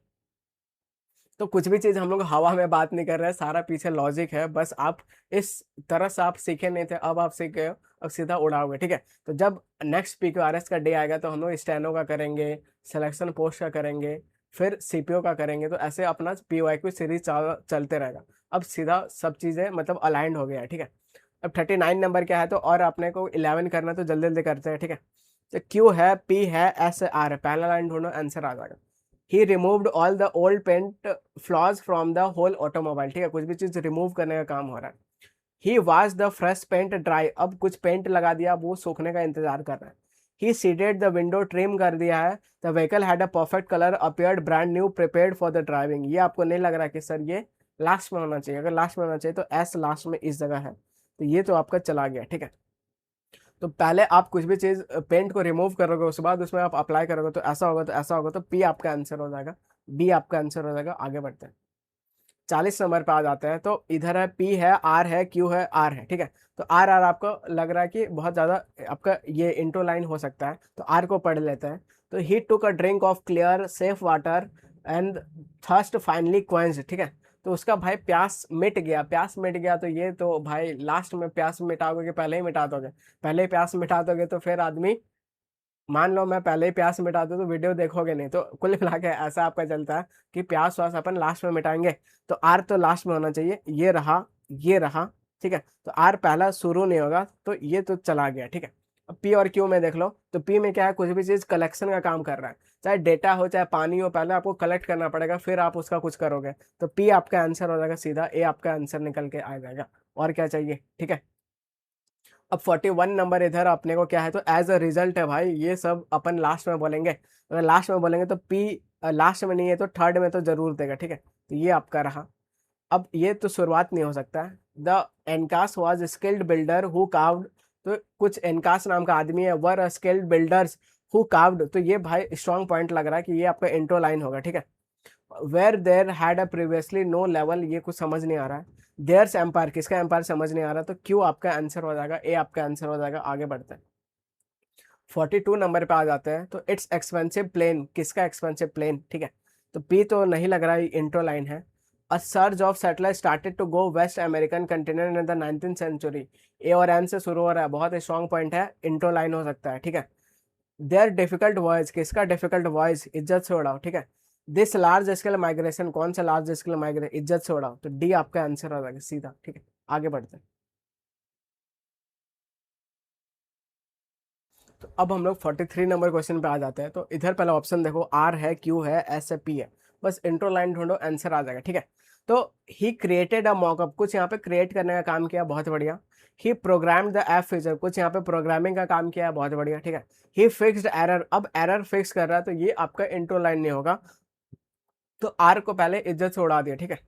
तो कुछ भी चीज हम लोग हवा में बात नहीं कर रहे हैं, सारा पीछे लॉजिक है। बस आप इस तरह से आप सीखे नहीं थे, अब आप सीख गए हो, अब सीधा उड़ाओगे। ठीक है, तो जब नेक्स्ट PQRS का डे आएगा तो हम लोग स्टेनो का करेंगे, सिलेक्शन पोस्ट का करेंगे, फिर सीपीओ का करेंगे। तो ऐसे अपना PYQ सीरीज चलते रहेगा। अब सीधा सब चीजें मतलब अलाइंड हो गया है। ठीक है, अब 39 नंबर क्या है, तो और अपने को 11 करना, तो जल्दी जल्दी करते हैं। ठीक है, तो क्यू है, पी है, एस आर है, पहला लाइन ढूंढो, आंसर आ जाएगा। He removed all the old paint flaws from the whole automobile. ठीक है, कुछ भी चीज रिमूव करने का काम हो रहा है। He wash the fresh paint dry, अब कुछ पेंट लगा दिया, वो सूखने का इंतजार कर रहा है। ही सीडेड द विंडो, ट्रिम कर दिया है। The vehicle had a perfect colour, appeared brand new, prepared for the driving. ये आपको नहीं लग रहा कि सर ये लास्ट में होना चाहिए? अगर लास्ट में होना चाहिए तो एस लास्ट में इस जगह है, तो ये तो आपका चला गया। ठीक है, तो पहले आप कुछ भी चीज पेंट को रिमूव करोगे, उसके बाद उसमें आप अप्लाई करोगे, तो ऐसा होगा, तो ऐसा होगा, तो पी आपका आंसर हो जाएगा, बी आपका आंसर हो जाएगा। आगे बढ़ते हैं, 40 नंबर पे आ जाते हैं। तो इधर है, पी है, आर है, क्यू है, आर है। ठीक है, तो आर आर आपको लग रहा है कि बहुत ज्यादा आपका ये इंट्रो लाइन हो सकता है, तो आर को पढ़ लेते हैं। तो he took a drink of clear safe water and thirst finally quenched. ठीक है, तो उसका भाई प्यास मिट गया, प्यास मिट गया। तो ये तो भाई लास्ट में प्यास मिटाओगे कि पहले ही मिटा दोगे? पहले ही प्यास मिटा दोगे तो फिर आदमी, मान लो मैं पहले ही प्यास मिटा दूं तो वीडियो देखोगे नहीं। तो कुल मिला के ऐसा आपका चलता है कि प्यास वास अपन लास्ट में मिटाएंगे। तो आर तो लास्ट में होना चाहिए, ये रहा, ये रहा। ठीक है, तो आर पहला शुरू नहीं होगा, तो ये तो चला गया। ठीक है, अब पी और क्यू में देख लो। तो पी में क्या है, कुछ भी चीज कलेक्शन का काम कर रहा है, चाहे डेटा हो चाहे पानी हो, पहले आपको कलेक्ट करना पड़ेगा, फिर आप उसका कुछ करोगे। तो पी आपका आंसर हो जाएगा, सीधा ए आपका आंसर निकल के आ जाएगा। और क्या चाहिए? ठीक है, अब 41 नंबर इधर अपने को क्या है, तो एज अ रिजल्ट है भाई, ये सब अपन लास्ट में बोलेंगे। अगर लास्ट में बोलेंगे तो पी लास्ट में नहीं है तो थर्ड में तो जरूर देगा, ठीक है। तो ये आपका रहा। अब ये तो शुरुआत नहीं हो सकता है। The Incas was skilled builder who carved, तो कुछ एनकास नाम का आदमी है, were skilled builders who carved, तो ये भाई स्ट्रॉन्ग पॉइंट लग रहा है कि ये आपका इंट्रो लाइन होगा, ठीक है। Where there had a previously no level, ये कुछ समझ नहीं आ रहा है। देयर्स एम्पायर, किसका एम्पायर समझ नहीं आ रहा, तो क्यों आपका आंसर हो जाएगा, ए आपका आंसर हो जाएगा। आगे बढ़ते हैं 42 नंबर पे आ जाते हैं। तो इट्स एक्सपेंसिव प्लेन, किसका एक्सपेंसिव प्लेन, ठीक है। तो पी तो नहीं लग रहा है, इंट्रो लाइन है। A surge of settler started to go west American continent in the 19th century, A और एन से शुरू हो रहा है, बहुत ही स्ट्रॉन्ग पॉइंट है, इंट्रो लाइन हो सकता है, ठीक है। देयर डिफिकल्ट वॉइस, किसका डिफिकल्ट वॉइस, इज्जत से उड़ाओ, ठीक है। दिस लार्ज स्केल माइग्रेशन, कौन सा लार्ज स्केल माइग्रेशन, इज्जत से उड़ाओ, तो डी आपका आंसर हो जाएगा सीधा, ठीक है। आगे बढ़ते हैं। तो अब हम लोग 43 नंबर क्वेश्चन पे आ जाते हैं। तो इधर पहला ऑप्शन देखो, आर है, क्यू है, एस है, पी है, बस इंट्रो लाइन ढूंढो, आंसर आ जाएगा, ठीक है। तो ही क्रिएटेड अ मॉकअप, कुछ यहाँ पे क्रिएट करने का काम किया, बहुत बढ़िया। ही प्रोग्राम्ड द ऐप फीचर, कुछ यहाँ पे प्रोग्रामिंग का काम किया है, बहुत बढ़िया, ठीक है। ही फिक्स्ड एरर, अब एरर फिक्स कर रहा है, तो ये आपका इंट्रो लाइन नहीं होगा। तो आर को पहले इज्जत से उड़ा दिया, ठीक है।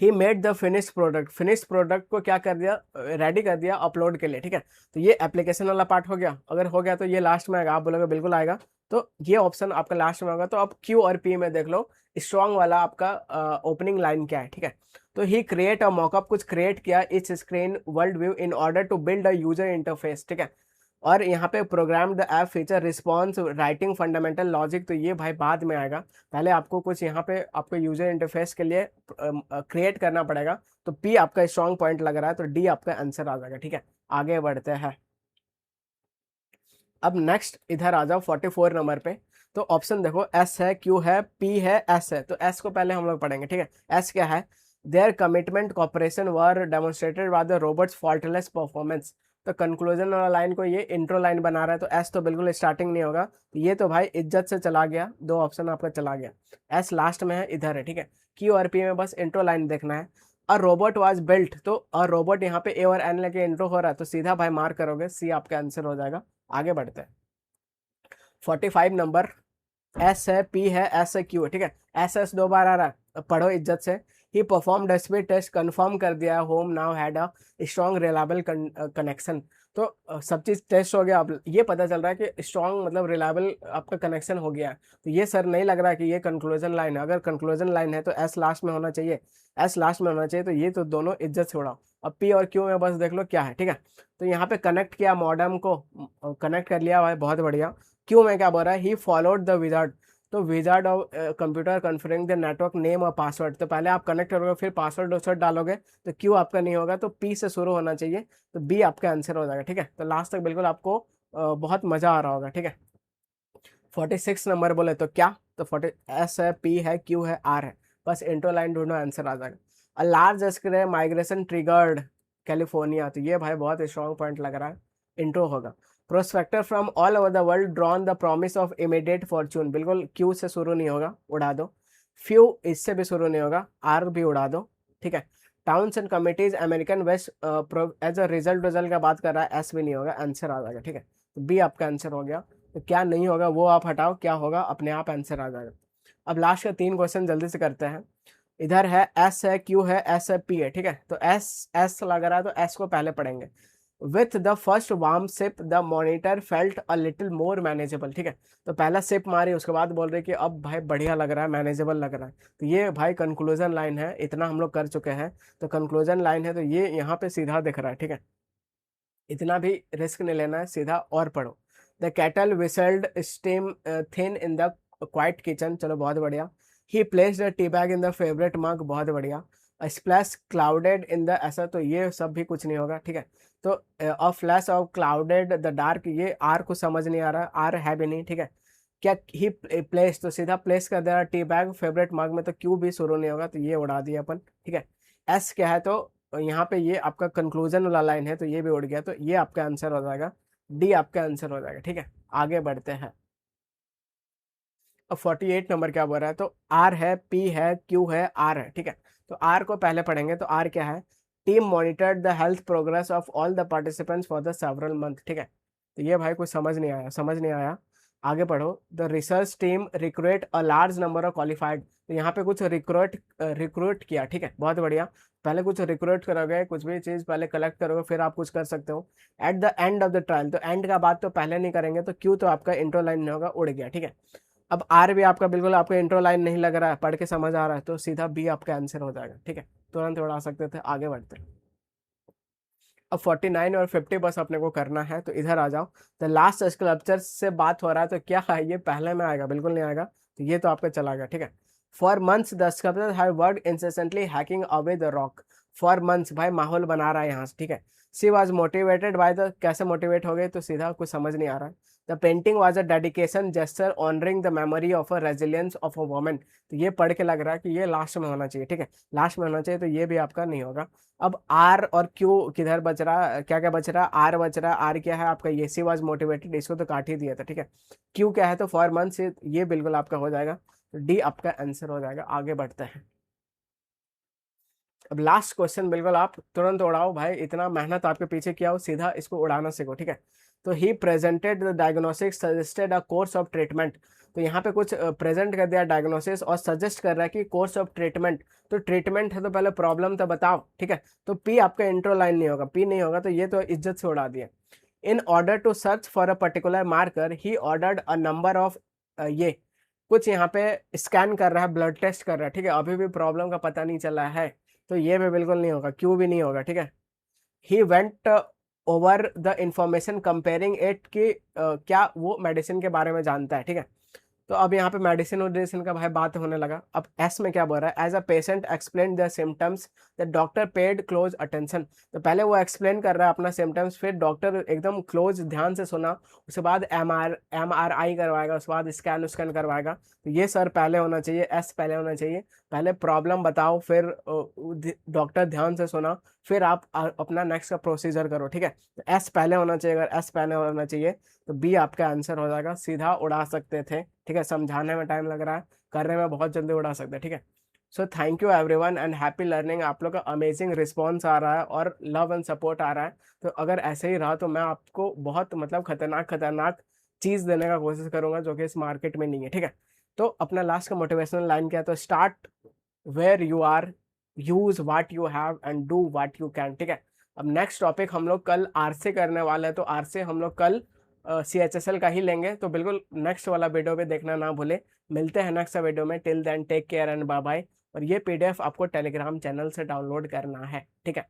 He made the finish product, finish product को क्या कर दिया, रेडी कर दिया अपलोड के लिए, ठीक है। तो ये एप्लीकेशन वाला पार्ट हो गया, अगर हो गया तो ये लास्ट में आएगा, आप बोलोगे बिल्कुल आएगा, तो ये ऑप्शन आपका लास्ट में होगा। तो अब क्यू और पी में देख लो, स्ट्रॉन्ग वाला आपका ओपनिंग लाइन क्या है, ठीक है। तो ही क्रिएट अ मॉकअप, कुछ क्रिएट किया, each screen world view in order to build a user interface, ठीक है। और यहाँ पे program the app feature response writing fundamental logic, तो ये भाई बाद में आएगा, पहले आपको कुछ यहाँ पे आपको यूजर इंटरफेस के लिए क्रिएट करना पड़ेगा। तो पी आपका स्ट्रॉन्ग पॉइंट लग रहा है, तो डी आपका आंसर आ जाएगा, ठीक है। आगे बढ़ते हैं। अब नेक्स्ट इधर आ जाओ 44 नंबर पे। तो ऑप्शन देखो, एस है, क्यू है, पी है, एस है। तो एस को पहले हम लोग पढ़ेंगे, ठीक है। एस क्या है, their commitment cooperation were demonstrated by the robots faultless performance. तो कंक्लूजन वाला लाइन को ये इंट्रो लाइन बना रहा है, तो एस तो बिल्कुल स्टार्टिंग नहीं होगा, तो ये तो भाई इज्जत से चला गया, दो ऑप्शन आपका चला गया। एस लास्ट में है, इधर है, ठीक है। क्यू और पी में बस इंट्रो लाइन देखना है। अ रोबोट वाज बिल्ट, तो अ रोबोट यहाँ पे ए और एन लेके इंट्रो हो रहा है, तो सीधा भाई मार्क करोगे, सी आपका आंसर हो जाएगा। आगे बढ़ते हैं 45 नंबर। एस है, पी है, एस है, क्यू है, ठीक है। एस एस दो बार आ रहा है, पढ़ो इज्जत से। ही परफॉर्म स्पीड टेस्ट, कंफर्म कर दिया, home now had a strong reliable connection. तो सब चीज टेस्ट हो गया, अब ये पता चल रहा है कि स्ट्रॉन्ग मतलब रिलायबल आपका कनेक्शन हो गया है। तो ये सर नहीं लग रहा है कि ये कंक्लूजन लाइन है, अगर कंक्लूजन लाइन है तो एस लास्ट में होना चाहिए, एस लास्ट में होना चाहिए, तो ये तो दोनों इज्जत से उड़ाओ। अब पी और क्यू में बस देख लो क्या है, ठीक है। तो यहाँ पे कनेक्ट किया मॉडेम को, कनेक्ट कर लिया भाई, बहुत बढ़िया। क्यू में क्या बोल रहा है, ही फॉलोड द विजार्ड, तो wizard of computer configuring the network name और पासवर्ड, तो पहले आप कनेक्ट करोगे फिर पासवर्ड वासवर्ड डालोगे, तो क्यू आपका नहीं होगा, तो पी से शुरू होना चाहिए, तो बी आपका आंसर हो जाएगा, ठीक है। तो लास्ट तक बिल्कुल आपको बहुत मजा आ रहा होगा, ठीक है। 46 नंबर बोले तो क्या, तो 40 एस है, पी है, क्यू है, आर है, बस इंट्रो लाइन ढूंढो, आंसर आ जाएगा। A large scale migration triggered California, तो ये भाई बहुत स्ट्रॉन्ग पॉइंट लग रहा है, इंट्रो होगा। Prospector from all over the world drawn the promise of immediate Fortune, बिल्कुल क्यू से शुरू नहीं होगा, उड़ा दो। फ्यू इससे भी शुरू नहीं होगा, आर भी उड़ा दो, ठीक है। Towns and committees American west as a result का बात कर रहा है, एस भी नहीं होगा, आंसर आ जाएगा, ठीक है। तो बी आपका आंसर हो गया। तो क्या नहीं होगा वो आप हटाओ, क्या होगा अपने आप आंसर आ जाएगा। अब लास्ट का 3 क्वेश्चन जल्दी से करते हैं। इधर है, एस है, क्यू है, एस है, पी है, ठीक है। तो एस एस लग रहा है, तो एस को पहले पढ़ेंगे। With the first warm sip the monitor felt a little more manageable, ठीक है। तो पहला सिप मारी, उसके बाद बोल रहे कि अब भाई बढ़िया लग रहा है, मैनेजेबल लग रहा है, तो ये भाई कंक्लूजन लाइन है, इतना हम लोग कर चुके हैं, तो कंक्लूजन लाइन है, तो ये यहाँ पे सीधा दिख रहा है, ठीक है। इतना भी रिस्क नहीं लेना है, सीधा और पढ़ो। The kettle whistled steam thin in the quiet kitchen, चलो बहुत बढ़िया। He placed the tea bag in the favourite mug, बहुत बढ़िया। स्प्लैश क्लाउडेड इन द, ऐसा तो ये सब भी कुछ नहीं होगा, ठीक है। तो a flash of clouded the dark, ये आर को समझ नहीं आ रहा, आर है भी नहीं, ठीक है। क्या ही प्लेस, तो सीधा प्लेस कर दे टी बैग फेवरेट मग में, तो क्यू भी शुरू नहीं होगा, तो ये उड़ा दिया अपन, ठीक है। एस क्या है, तो यहाँ पे ये आपका कंक्लूजन वाला लाइन है, तो ये भी उड़ गया, तो ये आपका आंसर हो जाएगा, डी आपका आंसर हो जाएगा, ठीक है। आगे बढ़ते हैं। अब 48 नंबर क्या बोल रहा है, तो आर है, पी है, क्यू है, आर है, ठीक है। तो आर को पहले पढ़ेंगे, तो आर क्या है, team monitored the health progress of all the participants for the several month, ठीक है। तो ये भाई कुछ समझ नहीं आया, समझ नहीं आया। आगे पढ़ो। The research team recruit a large number of qualified. तो यहाँ पे कुछ रिक्रूट किया, ठीक है, बहुत बढ़िया। पहले कुछ रिक्रूट करोगे, कुछ भी चीज पहले कलेक्ट करोगे, फिर आप कुछ कर सकते हो। At the end of the trial, तो एंड का बात तो पहले नहीं करेंगे, तो क्यों तो आपका इंट्रो लाइन नहीं होगा, उड़ गया, ठीक है। अब आर भी आपका बिल्कुल आपको इंट्रो लाइन नहीं लग रहा है, पढ़ के समझ आ रहा है, तो सीधा बी आपका आंसर हो जाएगा, ठीक है। तुरंत उड़ा सकते थे, आगे बढ़ते हैं। अब 49 और 50 बस अपने को करना है, तो इधर आ जाओ। द लास्ट स्कल्पचर से बात हो रहा है, तो क्या है ये पहले में आएगा? बिल्कुल नहीं आएगा, तो ये तो आपका चला गया, ठीक है। For months the sculpture have worked incessantly hacking away the rock. For months, भाई माहौल बना रहा है यहाँ से, ठीक है। सी वॉज मोटिवेटेड बाय द, कैसे मोटिवेट हो गए, तो सीधा कुछ समझ नहीं आ रहा है। The painting was a dedication gesture honouring the memory of a resilience of a woman. तो ये पढ़ के लग रहा है कि ये लास्ट में होना चाहिए, ठीक है, लास्ट में होना चाहिए, तो ये भी आपका नहीं होगा। अब आर और क्यू किधर बच रहा, क्या क्या बच रहा, आर बच रहा। आर क्या है आपका, ये सी वॉज मोटिवेटेड, इसको तो काट ही दिया था, ठीक है। क्यू क्या है, तो फॉर मंथ से, ये बिल्कुल आपका हो जाएगा, तो डी आपका आंसर हो जाएगा। आगे बढ़ते हैं। अब लास्ट क्वेश्चन बिल्कुल आप तुरंत उड़ाओ भाई, इतना मेहनत आपके पीछे किया हो, सीधा इसको उड़ाना सीखो, ठीक है। तो he presented the diagnostic suggested a course of treatment. तो यहाँ पे कुछ प्रेजेंट कर दिया डायग्नोसिस और सजेस्ट कर रहा है कि कोर्स ऑफ ट्रीटमेंट। तो ट्रीटमेंट है तो पहले प्रॉब्लम तो बताओ, ठीक है। तो पी आपका इंट्रो लाइन नहीं होगा, पी नहीं होगा, तो ये तो इज्जत से उड़ा दिया। In order to search for a particular marker he ordered a number of, ये कुछ यहाँ पे स्कैन कर रहा है, ब्लड टेस्ट कर रहा है, ठीक है, अभी भी प्रॉब्लम का पता नहीं चला है, तो ये भी बिल्कुल नहीं होगा, क्यों भी नहीं होगा, ठीक है। He went over the information comparing it कि क्या वो मेडिसिन के बारे में जानता है, ठीक है। तो अब यहाँ पे मेडिसिन वेडिसिन का भाई बात होने लगा। अब एस में क्या बोल रहा है, as a patient explain the symptoms the doctor paid close attention. तो पहले वो एक्सप्लेन कर रहा है अपना सिम्टम्स, फिर डॉक्टर एकदम क्लोज ध्यान से सुना, उसके बाद एम आर आई करवाएगा, उसके बाद स्कैन उसकैन करवाएगा। तो ये सर पहले होना चाहिए, एस पहले होना चाहिए। पहले प्रॉब्लम बताओ, फिर डॉक्टर ध्यान से सुना, फिर आप अपना नेक्स्ट का प्रोसीजर करो, ठीक है। तो एस पहले होना चाहिए, अगर एस पहले होना चाहिए तो बी आपका आंसर हो जाएगा, सीधा उड़ा सकते थे, ठीक है। समझाने में टाइम लग रहा है, करने में बहुत जल्दी उड़ा सकते हैं, ठीक है। So thank you everyone and happy learning. आप लोग का अमेजिंग रिस्पॉन्स आ रहा है और लव एंड सपोर्ट आ रहा है, तो अगर ऐसे ही रहा तो मैं आपको बहुत मतलब खतरनाक खतरनाक चीज़ देने का कोशिश करूंगा जो कि इस मार्केट में नहीं है, ठीक है। तो अपना लास्ट का मोटिवेशनल लाइन क्या है, तो start where you are, use what you have and do what you can, ठीक है। अब नेक्स्ट टॉपिक हम लोग कल आर से करने वाले हैं, तो आर से हम लोग कल CHSL का ही लेंगे, तो बिल्कुल नेक्स्ट वाला वीडियो भी देखना ना भूले। मिलते हैं नेक्स्ट वीडियो में, till then take care and bye bye. और ये PDF आपको टेलीग्राम चैनल से डाउनलोड करना है, ठीक है।